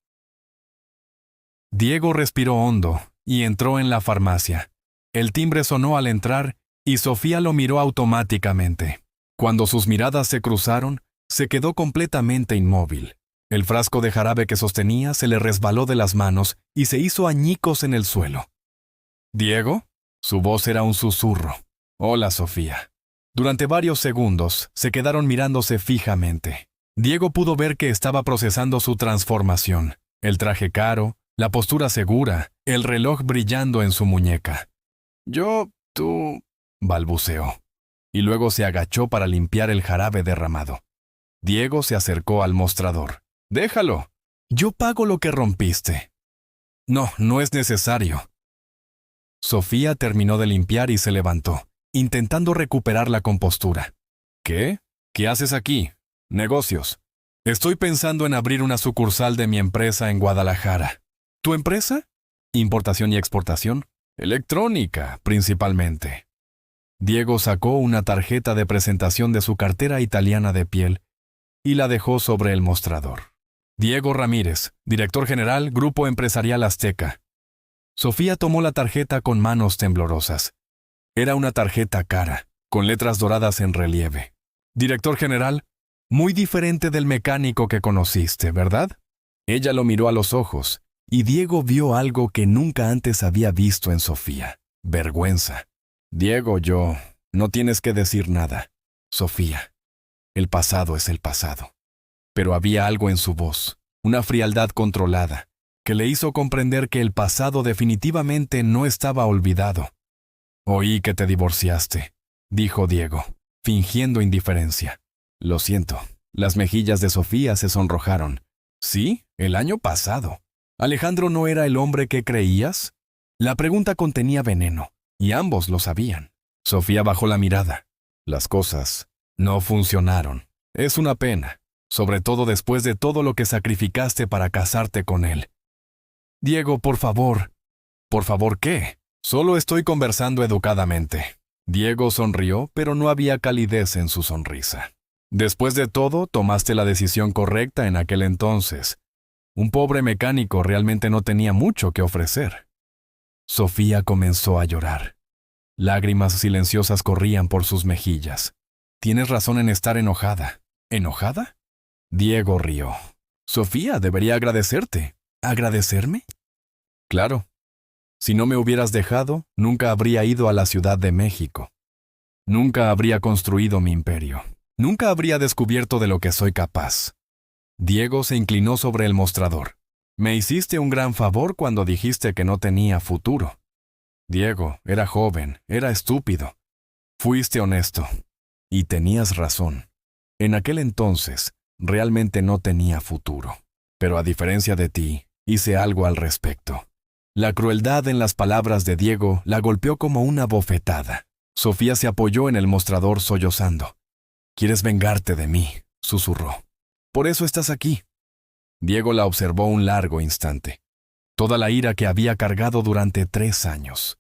Diego respiró hondo y entró en la farmacia. El timbre sonó al entrar y Sofía lo miró automáticamente. Cuando sus miradas se cruzaron, se quedó completamente inmóvil. El frasco de jarabe que sostenía se le resbaló de las manos y se hizo añicos en el suelo. ¿Diego? Su voz era un susurro. Hola, Sofía. Durante varios segundos se quedaron mirándose fijamente. Diego pudo ver que estaba procesando su transformación. El traje caro, la postura segura, el reloj brillando en su muñeca. Tú, balbuceó. Y luego se agachó para limpiar el jarabe derramado. Diego se acercó al mostrador. Déjalo. Yo pago lo que rompiste. No, no es necesario. Sofía terminó de limpiar y se levantó, intentando recuperar la compostura. ¿Qué? ¿Qué haces aquí? Negocios. Estoy pensando en abrir una sucursal de mi empresa en Guadalajara. ¿Tu empresa? Importación y exportación. Electrónica, principalmente. Diego sacó una tarjeta de presentación de su cartera italiana de piel y la dejó sobre el mostrador. Diego Ramírez, director general, Grupo Empresarial Azteca. Sofía tomó la tarjeta con manos temblorosas. Era una tarjeta cara, con letras doradas en relieve. Director general, muy diferente del mecánico que conociste, ¿verdad? Ella lo miró a los ojos, y Diego vio algo que nunca antes había visto en Sofía. Vergüenza. Diego, no tienes que decir nada. Sofía, el pasado es el pasado. Pero había algo en su voz, una frialdad controlada, que le hizo comprender que el pasado definitivamente no estaba olvidado. Oí que te divorciaste, dijo Diego, fingiendo indiferencia. Lo siento. Las mejillas de Sofía se sonrojaron. ¿Sí? El año pasado. ¿Alejandro no era el hombre que creías? La pregunta contenía veneno, y ambos lo sabían. Sofía bajó la mirada. Las cosas no funcionaron. Es una pena. Sobre todo después de todo lo que sacrificaste para casarte con él. Diego, por favor. ¿Por favor qué? Solo estoy conversando educadamente. Diego sonrió, pero no había calidez en su sonrisa. Después de todo, tomaste la decisión correcta en aquel entonces. Un pobre mecánico realmente no tenía mucho que ofrecer. Sofía comenzó a llorar. Lágrimas silenciosas corrían por sus mejillas. Tienes razón en estar enojada. ¿Enojada? Diego rió. Sofía debería agradecerte. ¿Agradecerme? Claro. Si no me hubieras dejado, nunca habría ido a la Ciudad de México. Nunca habría construido mi imperio. Nunca habría descubierto de lo que soy capaz. Diego se inclinó sobre el mostrador. Me hiciste un gran favor cuando dijiste que no tenía futuro. Diego, era joven, era estúpido. Fuiste honesto. Y tenías razón. En aquel entonces, realmente no tenía futuro. Pero a diferencia de ti, hice algo al respecto. La crueldad en las palabras de Diego la golpeó como una bofetada. Sofía se apoyó en el mostrador sollozando. «¿Quieres vengarte de mí?», susurró. «Por eso estás aquí». Diego la observó un largo instante. Toda la ira que había cargado durante 3 años.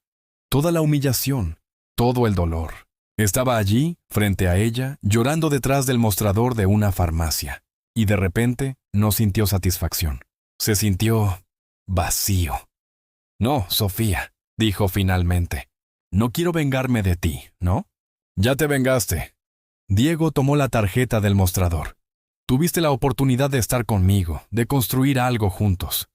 Toda la humillación. Todo el dolor. Estaba allí, frente a ella, llorando detrás del mostrador de una farmacia. Y de repente no sintió satisfacción. Se sintió vacío. «No, Sofía», dijo finalmente. «No quiero vengarme de ti, ¿no?» «Ya te vengaste». Diego tomó la tarjeta del mostrador. «Tuviste la oportunidad de estar conmigo, de construir algo juntos.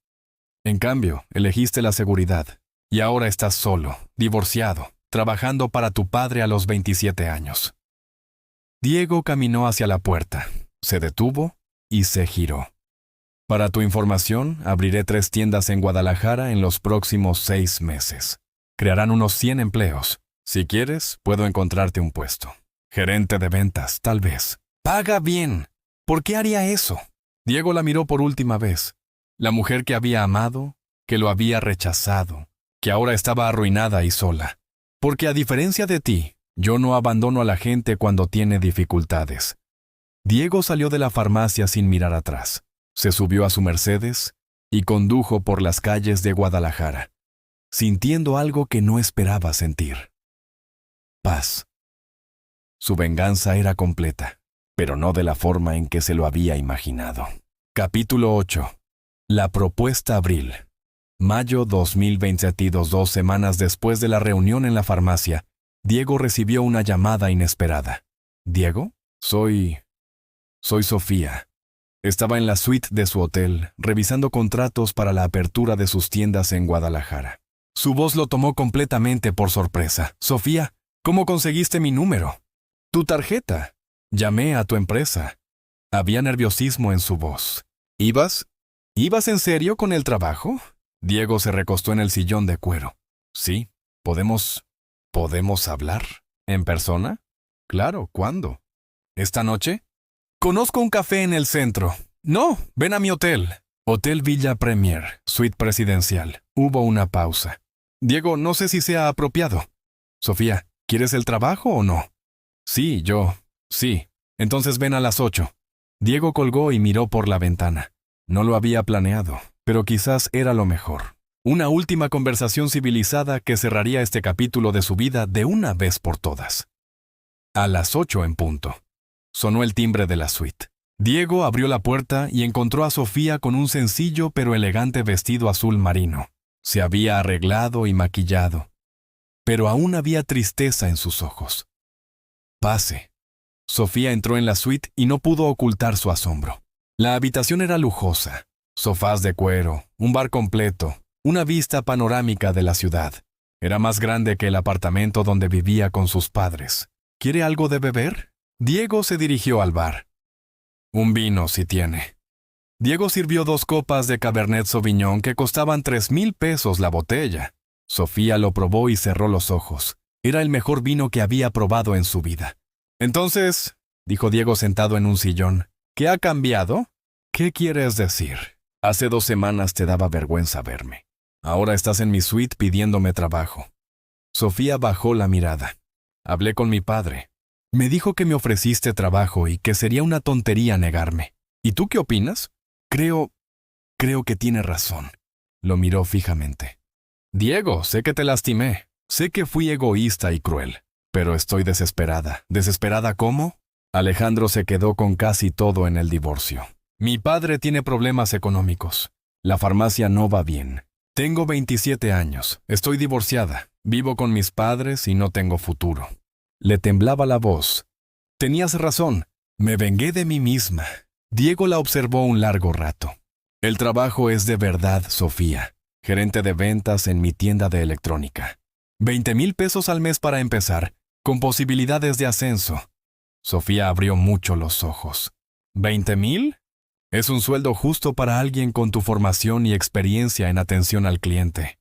En cambio, elegiste la seguridad. Y ahora estás solo, divorciado, trabajando para tu padre a los 27 años». Diego caminó hacia la puerta, se detuvo y se giró. «Para tu información, abriré 3 tiendas en Guadalajara en los próximos 6 meses. Crearán unos 100 empleos. Si quieres, puedo encontrarte un puesto. Gerente de ventas, tal vez. Paga bien. ¿Por qué haría eso?». Diego la miró por última vez. La mujer que había amado, que lo había rechazado, que ahora estaba arruinada y sola. «Porque a diferencia de ti, yo no abandono a la gente cuando tiene dificultades». Diego salió de la farmacia sin mirar atrás. Se subió a su Mercedes y condujo por las calles de Guadalajara, sintiendo algo que no esperaba sentir. Paz. Su venganza era completa, pero no de la forma en que se lo había imaginado. Capítulo 8. La propuesta Abril. Mayo 2022. 2 semanas después de la reunión en la farmacia, Diego recibió una llamada inesperada. «¿Diego? Soy Sofía». Estaba en la suite de su hotel, revisando contratos para la apertura de sus tiendas en Guadalajara. Su voz lo tomó completamente por sorpresa. «Sofía, ¿cómo conseguiste mi número?». «Tu tarjeta. Llamé a tu empresa». Había nerviosismo en su voz. ¿Ibas en serio con el trabajo?». Diego se recostó en el sillón de cuero. «Sí, ¿podemos hablar? ¿En persona?». «Claro, ¿cuándo?». «¿Esta noche?». «Conozco un café en el centro». «No, ven a mi hotel». Hotel Villa Premier, suite presidencial. Hubo una pausa. «Diego, no sé si sea apropiado». «Sofía, ¿quieres el trabajo o no?». «Sí, sí. Entonces ven a las 8». Diego colgó y miró por la ventana. No lo había planeado, pero quizás era lo mejor. Una última conversación civilizada que cerraría este capítulo de su vida de una vez por todas. A las 8 en punto. Sonó el timbre de la suite. Diego abrió la puerta y encontró a Sofía con un sencillo pero elegante vestido azul marino. Se había arreglado y maquillado, pero aún había tristeza en sus ojos. «Pase». Sofía entró en la suite y no pudo ocultar su asombro. La habitación era lujosa. Sofás de cuero, un bar completo, una vista panorámica de la ciudad. Era más grande que el apartamento donde vivía con sus padres. «¿Quiere algo de beber?». Diego se dirigió al bar. «Un vino, si tiene». Diego sirvió 2 copas de Cabernet Sauvignon que costaban 3,000 pesos la botella. Sofía lo probó y cerró los ojos. Era el mejor vino que había probado en su vida. «Entonces», dijo Diego sentado en un sillón, «¿qué ha cambiado?». «¿Qué quieres decir?». «Hace 2 semanas te daba vergüenza verme. Ahora estás en mi suite pidiéndome trabajo». Sofía bajó la mirada. «Hablé con mi padre. Me dijo que me ofreciste trabajo y que sería una tontería negarme. ¿Y tú qué opinas?». Creo que tiene razón». Lo miró fijamente. «Diego, sé que te lastimé. Sé que fui egoísta y cruel. Pero estoy desesperada». «¿Desesperada cómo?». Alejandro se quedó con casi todo en el divorcio. «Mi padre tiene problemas económicos. La farmacia no va bien. Tengo 27 años. Estoy divorciada. Vivo con mis padres y no tengo futuro». Le temblaba la voz. «Tenías razón. Me vengué de mí misma». Diego la observó un largo rato. «El trabajo es de verdad, Sofía. gerente de ventas en mi tienda de electrónica. 20,000 pesos al mes para empezar, con posibilidades de ascenso. Sofía abrió mucho los ojos. ¿20,000? Es un sueldo justo para alguien con tu formación y experiencia en atención al cliente.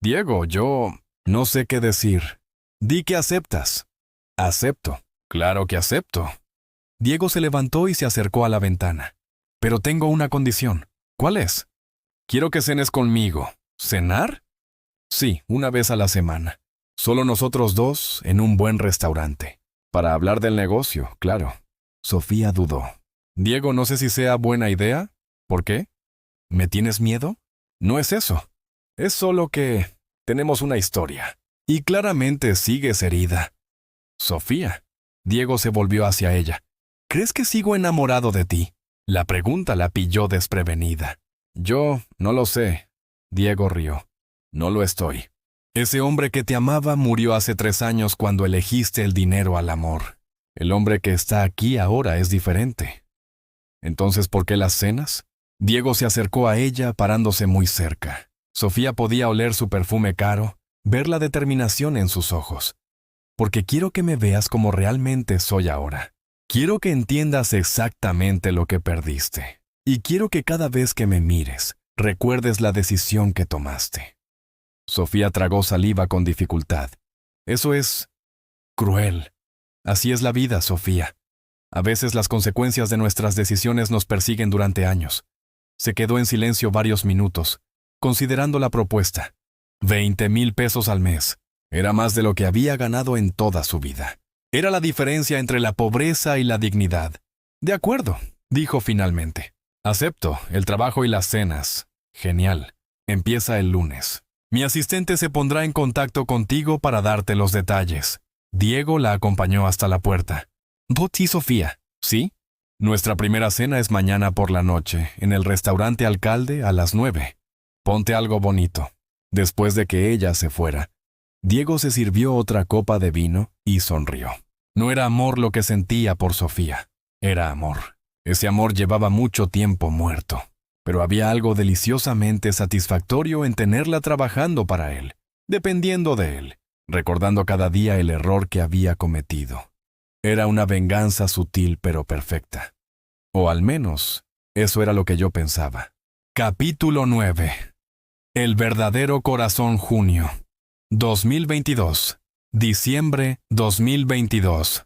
Diego, yo no sé qué decir. Di que aceptas. Acepto. Claro que acepto. Diego se levantó y se acercó a la ventana. Pero tengo una condición. ¿Cuál es? Quiero que cenes conmigo. ¿Cenar? Sí, una vez a la semana. Solo nosotros dos en un buen restaurante. Para hablar del negocio, claro. Sofía dudó. Diego, no sé si sea buena idea. ¿Por qué? ¿Me tienes miedo? No es eso. Es solo que tenemos una historia. Y claramente sigues herida. Sofía. Diego se volvió hacia ella. ¿Crees que sigo enamorado de ti? La pregunta la pilló desprevenida. Yo no lo sé. Diego rió. No lo estoy. Ese hombre que te amaba murió hace 3 años cuando elegiste el dinero al amor. El hombre que está aquí ahora es diferente. Entonces, ¿por qué las cenas? Diego se acercó a ella parándose muy cerca. Sofía podía oler su perfume caro, ver la determinación en sus ojos. Porque quiero que me veas como realmente soy ahora. Quiero que entiendas exactamente lo que perdiste. Y quiero que cada vez que me mires, recuerdes la decisión que tomaste. Sofía tragó saliva con dificultad. Eso es cruel. Así es la vida, Sofía. A veces las consecuencias de nuestras decisiones nos persiguen durante años. Se quedó en silencio varios minutos, considerando la propuesta. 20,000 pesos al mes. Era más de lo que había ganado en toda su vida. Era la diferencia entre la pobreza y la dignidad. De acuerdo, dijo finalmente. Acepto el trabajo y las cenas. Genial. Empieza el lunes. Mi asistente se pondrá en contacto contigo para darte los detalles. Diego la acompañó hasta la puerta. Sí, Sofía. ¿Sí? Nuestra primera cena es mañana por la noche, en el restaurante Alcalde a las 9. Ponte algo bonito. Después de que ella se fuera, Diego se sirvió otra copa de vino y sonrió. No era amor lo que sentía por Sofía. Era amor. Ese amor llevaba mucho tiempo muerto. Pero había algo deliciosamente satisfactorio en tenerla trabajando para él, dependiendo de él, recordando cada día el error que había cometido. Era una venganza sutil pero perfecta. O al menos, eso era lo que yo pensaba. Capítulo 9. El verdadero corazón junio. 2022. Diciembre 2022.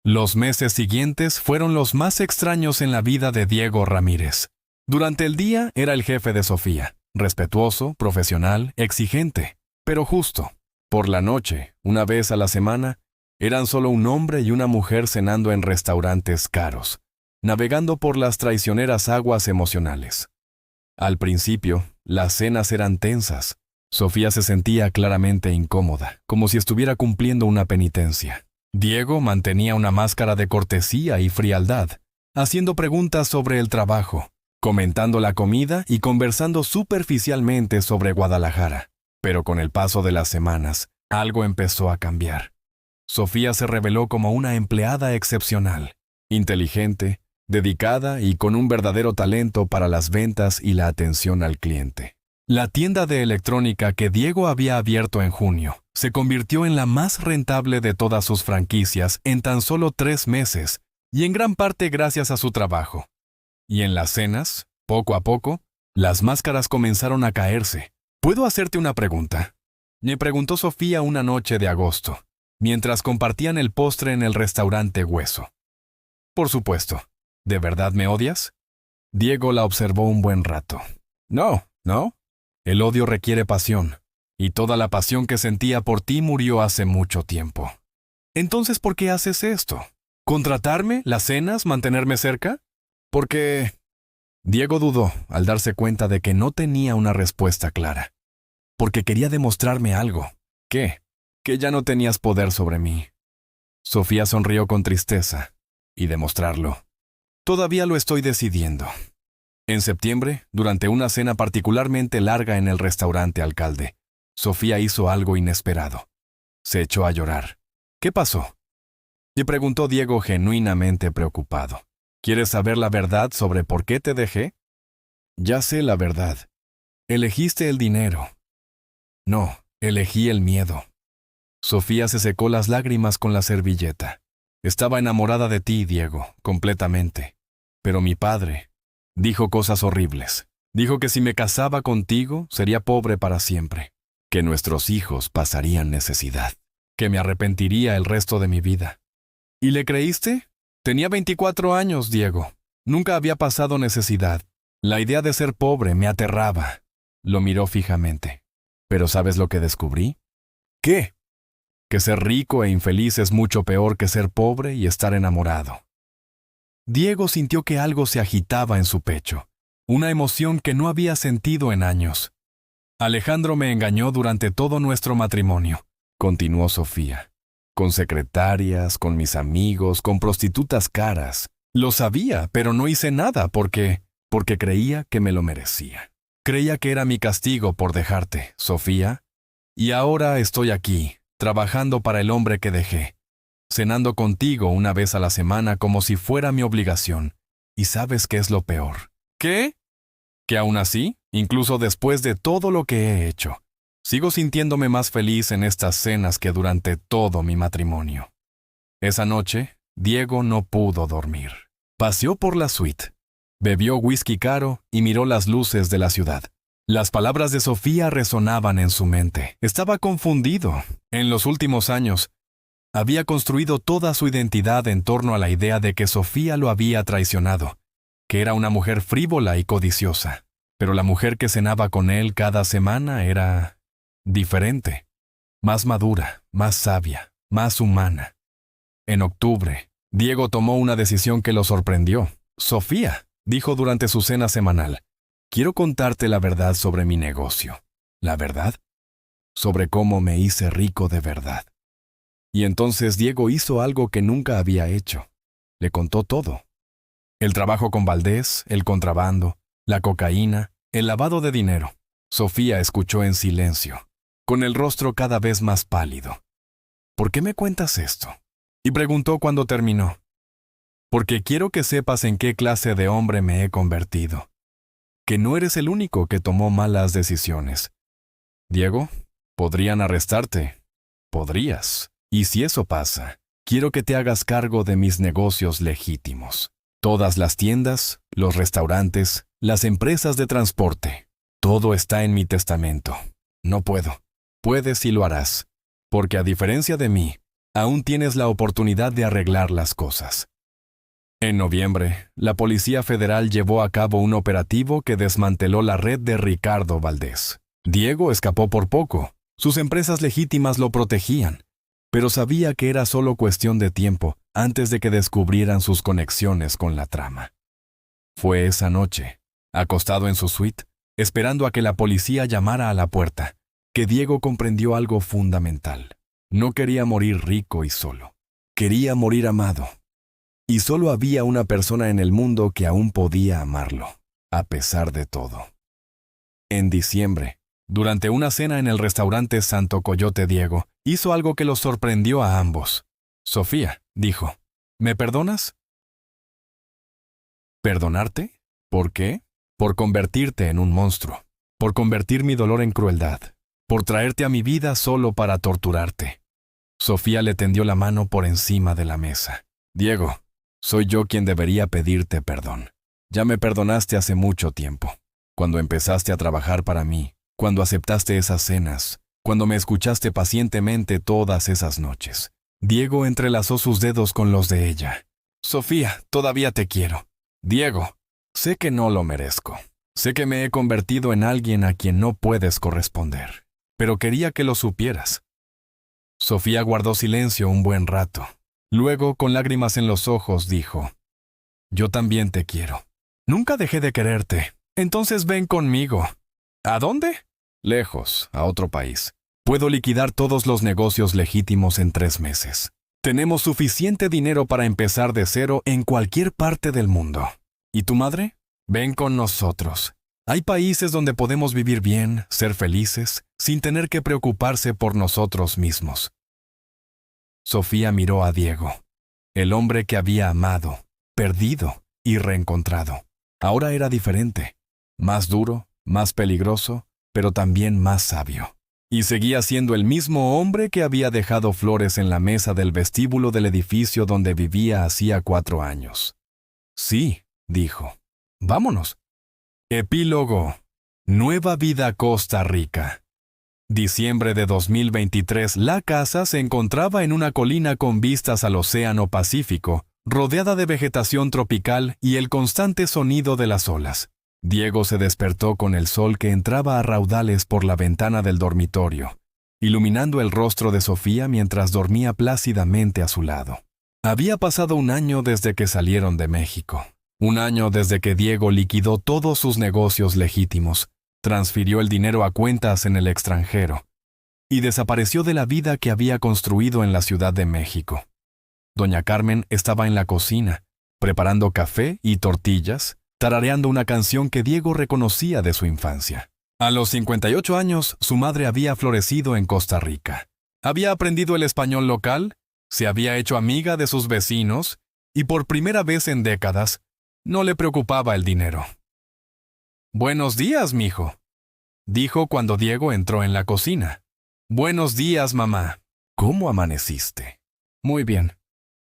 Los meses siguientes fueron los más extraños en la vida de Diego Ramírez. Durante el día era el jefe de Sofía, respetuoso, profesional, exigente, pero justo. Por la noche, una vez a la semana, eran solo un hombre y una mujer cenando en restaurantes caros, navegando por las traicioneras aguas emocionales. Al principio, las cenas eran tensas. Sofía se sentía claramente incómoda, como si estuviera cumpliendo una penitencia. Diego mantenía una máscara de cortesía y frialdad, haciendo preguntas sobre el trabajo, comentando la comida y conversando superficialmente sobre Guadalajara. Pero con el paso de las semanas, algo empezó a cambiar. Sofía se reveló como una empleada excepcional, inteligente, dedicada y con un verdadero talento para las ventas y la atención al cliente. La tienda de electrónica que Diego había abierto en junio se convirtió en la más rentable de todas sus franquicias en tan solo 3 meses, y en gran parte gracias a su trabajo. Y en las cenas, poco a poco, las máscaras comenzaron a caerse. ¿Puedo hacerte una pregunta?, me preguntó Sofía una noche de agosto, mientras compartían el postre en el restaurante Hueso. Por supuesto. ¿De verdad me odias? Diego la observó un buen rato. No, ¿no? El odio requiere pasión, y toda la pasión que sentía por ti murió hace mucho tiempo. Entonces, ¿por qué haces esto? ¿Contratarme, las cenas, mantenerme cerca? Porque... Diego dudó al darse cuenta de que no tenía una respuesta clara. Porque quería demostrarme algo. ¿Qué? Que ya no tenías poder sobre mí. Sofía sonrió con tristeza. Y demostrarlo. Todavía lo estoy decidiendo. En septiembre, durante una cena particularmente larga en el restaurante Alcalde, Sofía hizo algo inesperado. Se echó a llorar. ¿Qué pasó?, le preguntó Diego genuinamente preocupado. ¿Quieres saber la verdad sobre por qué te dejé? Ya sé la verdad. Elegiste el dinero. No, elegí el miedo. Sofía se secó las lágrimas con la servilleta. Estaba enamorada de ti, Diego, completamente. Pero mi padre dijo cosas horribles. Dijo que si me casaba contigo, sería pobre para siempre. Que nuestros hijos pasarían necesidad. Que me arrepentiría el resto de mi vida. ¿Y le creíste? Tenía 24 años, Diego. Nunca había pasado necesidad. La idea de ser pobre me aterraba. Lo miró fijamente. ¿Pero sabes lo que descubrí? ¿Qué? Que ser rico e infeliz es mucho peor que ser pobre y estar enamorado. Diego sintió que algo se agitaba en su pecho, una emoción que no había sentido en años. Alejandro me engañó durante todo nuestro matrimonio, continuó Sofía. Con secretarias, con mis amigos, con prostitutas caras. Lo sabía, pero no hice nada porque creía que me lo merecía. Creía que era mi castigo por dejarte, Sofía. Y ahora estoy aquí, trabajando para el hombre que dejé, cenando contigo una vez a la semana como si fuera mi obligación. ¿Y sabes qué es lo peor? ¿Qué? Que aún así, incluso después de todo lo que he hecho, sigo sintiéndome más feliz en estas cenas que durante todo mi matrimonio. Esa noche, Diego no pudo dormir. Paseó por la suite, bebió whisky caro y miró las luces de la ciudad. Las palabras de Sofía resonaban en su mente. Estaba confundido. En los últimos años, había construido toda su identidad en torno a la idea de que Sofía lo había traicionado, que era una mujer frívola y codiciosa. Pero la mujer que cenaba con él cada semana era diferente, más madura, más sabia, más humana. En octubre, Diego tomó una decisión que lo sorprendió. Sofía, dijo durante su cena semanal, quiero contarte la verdad sobre mi negocio. ¿La verdad? Sobre cómo me hice rico de verdad. Y entonces Diego hizo algo que nunca había hecho. Le contó todo. El trabajo con Valdés, el contrabando, la cocaína, el lavado de dinero. Sofía escuchó en silencio, con el rostro cada vez más pálido. ¿Por qué me cuentas esto? Y preguntó cuando terminó. Porque quiero que sepas en qué clase de hombre me he convertido. Que no eres el único que tomó malas decisiones. Diego, podrían arrestarte. Podrías. Y si eso pasa, quiero que te hagas cargo de mis negocios legítimos. Todas las tiendas, los restaurantes, las empresas de transporte. Todo está en mi testamento. No puedo. Puedes y lo harás. Porque a diferencia de mí, aún tienes la oportunidad de arreglar las cosas. En noviembre, la Policía Federal llevó a cabo un operativo que desmanteló la red de Ricardo Valdés. Diego escapó por poco. Sus empresas legítimas lo protegían, pero sabía que era solo cuestión de tiempo antes de que descubrieran sus conexiones con la trama. Fue esa noche, acostado en su suite, esperando a que la policía llamara a la puerta, que Diego comprendió algo fundamental. No quería morir rico y solo. Quería morir amado. Y solo había una persona en el mundo que aún podía amarlo, a pesar de todo. En diciembre, durante una cena en el restaurante Santo Coyote, Diego hizo algo que los sorprendió a ambos. Sofía, dijo, ¿me perdonas? ¿Perdonarte? ¿Por qué? Por convertirte en un monstruo, por convertir mi dolor en crueldad, por traerte a mi vida solo para torturarte. Sofía le tendió la mano por encima de la mesa. Diego, soy yo quien debería pedirte perdón. Ya me perdonaste hace mucho tiempo. Cuando empezaste a trabajar para mí, cuando aceptaste esas cenas, cuando me escuchaste pacientemente todas esas noches. Diego entrelazó sus dedos con los de ella. Sofía, todavía te quiero. Diego, sé que no lo merezco. Sé que me he convertido en alguien a quien no puedes corresponder. Pero quería que lo supieras. Sofía guardó silencio un buen rato. Luego, con lágrimas en los ojos, dijo, yo también te quiero. Nunca dejé de quererte. Entonces ven conmigo. ¿A dónde? Lejos, a otro país. Puedo liquidar todos los negocios legítimos en 3 meses. Tenemos suficiente dinero para empezar de cero en cualquier parte del mundo. ¿Y tu madre? Ven con nosotros. Hay países donde podemos vivir bien, ser felices, sin tener que preocuparse por nosotros mismos. Sofía miró a Diego, el hombre que había amado, perdido y reencontrado. Ahora era diferente, más duro, más peligroso, pero también más sabio. Y seguía siendo el mismo hombre que había dejado flores en la mesa del vestíbulo del edificio donde vivía hacía 4 años. Sí, dijo. Vámonos. Epílogo. Nueva vida Costa Rica. Diciembre de 2023. La casa se encontraba en una colina con vistas al Océano Pacífico, rodeada de vegetación tropical y el constante sonido de las olas. Diego se despertó con el sol que entraba a raudales por la ventana del dormitorio, iluminando el rostro de Sofía mientras dormía plácidamente a su lado. Había pasado 1 año desde que salieron de México. 1 año desde que Diego liquidó todos sus negocios legítimos, transfirió el dinero a cuentas en el extranjero y desapareció de la vida que había construido en la Ciudad de México. Doña Carmen estaba en la cocina, preparando café y tortillas, tarareando una canción que Diego reconocía de su infancia. A los 58 años, su madre había florecido en Costa Rica. Había aprendido el español local, se había hecho amiga de sus vecinos y por primera vez en décadas, no le preocupaba el dinero. «Buenos días, mijo», dijo cuando Diego entró en la cocina. «Buenos días, mamá. ¿Cómo amaneciste?» «Muy bien».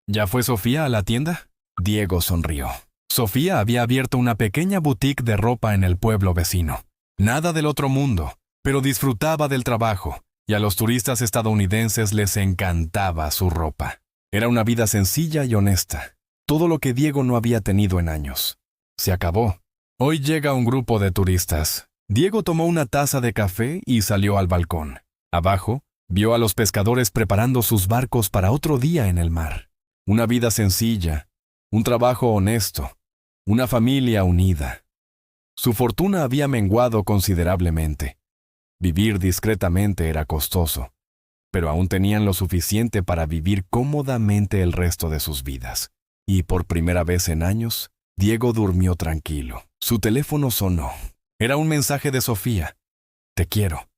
¿Ya fue Sofía a la tienda?» Diego sonrió. Sofía había abierto una pequeña boutique de ropa en el pueblo vecino. Nada del otro mundo, pero disfrutaba del trabajo, y a los turistas estadounidenses les encantaba su ropa. Era una vida sencilla y honesta, todo lo que Diego no había tenido en años. Se acabó. Hoy llega un grupo de turistas. Diego tomó una taza de café y salió al balcón. Abajo, vio a los pescadores preparando sus barcos para otro día en el mar. Una vida sencilla, un trabajo honesto, una familia unida. Su fortuna había menguado considerablemente. Vivir discretamente era costoso, pero aún tenían lo suficiente para vivir cómodamente el resto de sus vidas. Y por primera vez en años, Diego durmió tranquilo. Su teléfono sonó. Era un mensaje de Sofía. «Te quiero.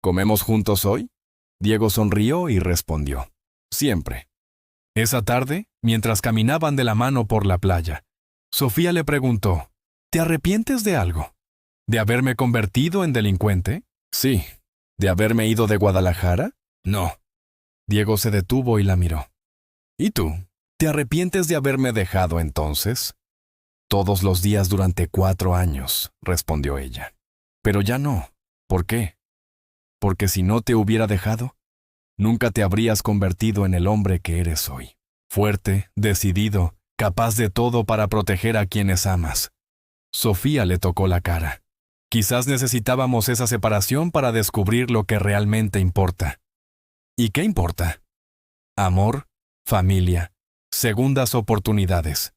¿Comemos juntos hoy?» Diego sonrió y respondió. «Siempre». Esa tarde, mientras caminaban de la mano por la playa, Sofía le preguntó, «¿Te arrepientes de algo? ¿De haberme convertido en delincuente?» «Sí». «¿De haberme ido de Guadalajara?» «No». Diego se detuvo y la miró. «¿Y tú? ¿Te arrepientes de haberme dejado entonces?» «Todos los días durante 4 años», respondió ella. «Pero ya no. ¿Por qué?» «Porque si no te hubiera dejado, nunca te habrías convertido en el hombre que eres hoy. Fuerte, decidido, capaz de todo para proteger a quienes amas». Sofía le tocó la cara. Quizás necesitábamos esa separación para descubrir lo que realmente importa. ¿Y qué importa? Amor, familia, segundas oportunidades.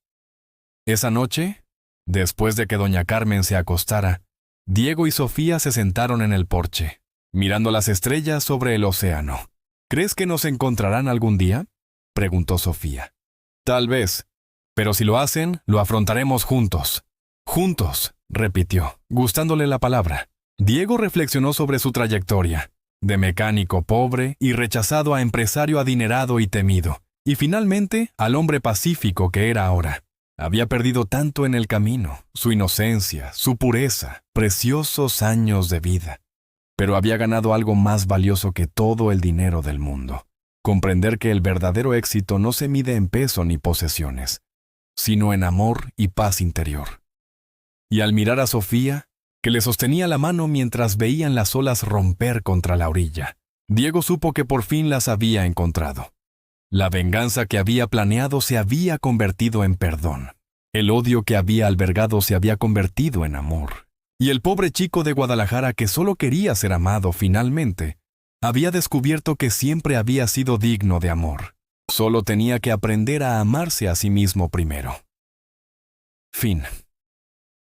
Esa noche, después de que doña Carmen se acostara, Diego y Sofía se sentaron en el porche, mirando las estrellas sobre el océano. «¿Crees que nos encontrarán algún día?», preguntó Sofía. «Tal vez, pero si lo hacen, lo afrontaremos juntos». «Juntos», repitió, gustándole la palabra. Diego reflexionó sobre su trayectoria, de mecánico pobre y rechazado a empresario adinerado y temido, y finalmente al hombre pacífico que era ahora. Había perdido tanto en el camino, su inocencia, su pureza, preciosos años de vida. Pero había ganado algo más valioso que todo el dinero del mundo: comprender que el verdadero éxito no se mide en peso ni posesiones, sino en amor y paz interior. Y al mirar a Sofía, que le sostenía la mano mientras veían las olas romper contra la orilla, Diego supo que por fin las había encontrado. La venganza que había planeado se había convertido en perdón. El odio que había albergado se había convertido en amor. Y el pobre chico de Guadalajara que solo quería ser amado finalmente, había descubierto que siempre había sido digno de amor. Solo tenía que aprender a amarse a sí mismo primero. Fin.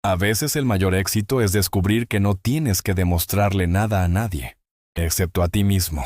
A veces el mayor éxito es descubrir que no tienes que demostrarle nada a nadie, excepto a ti mismo.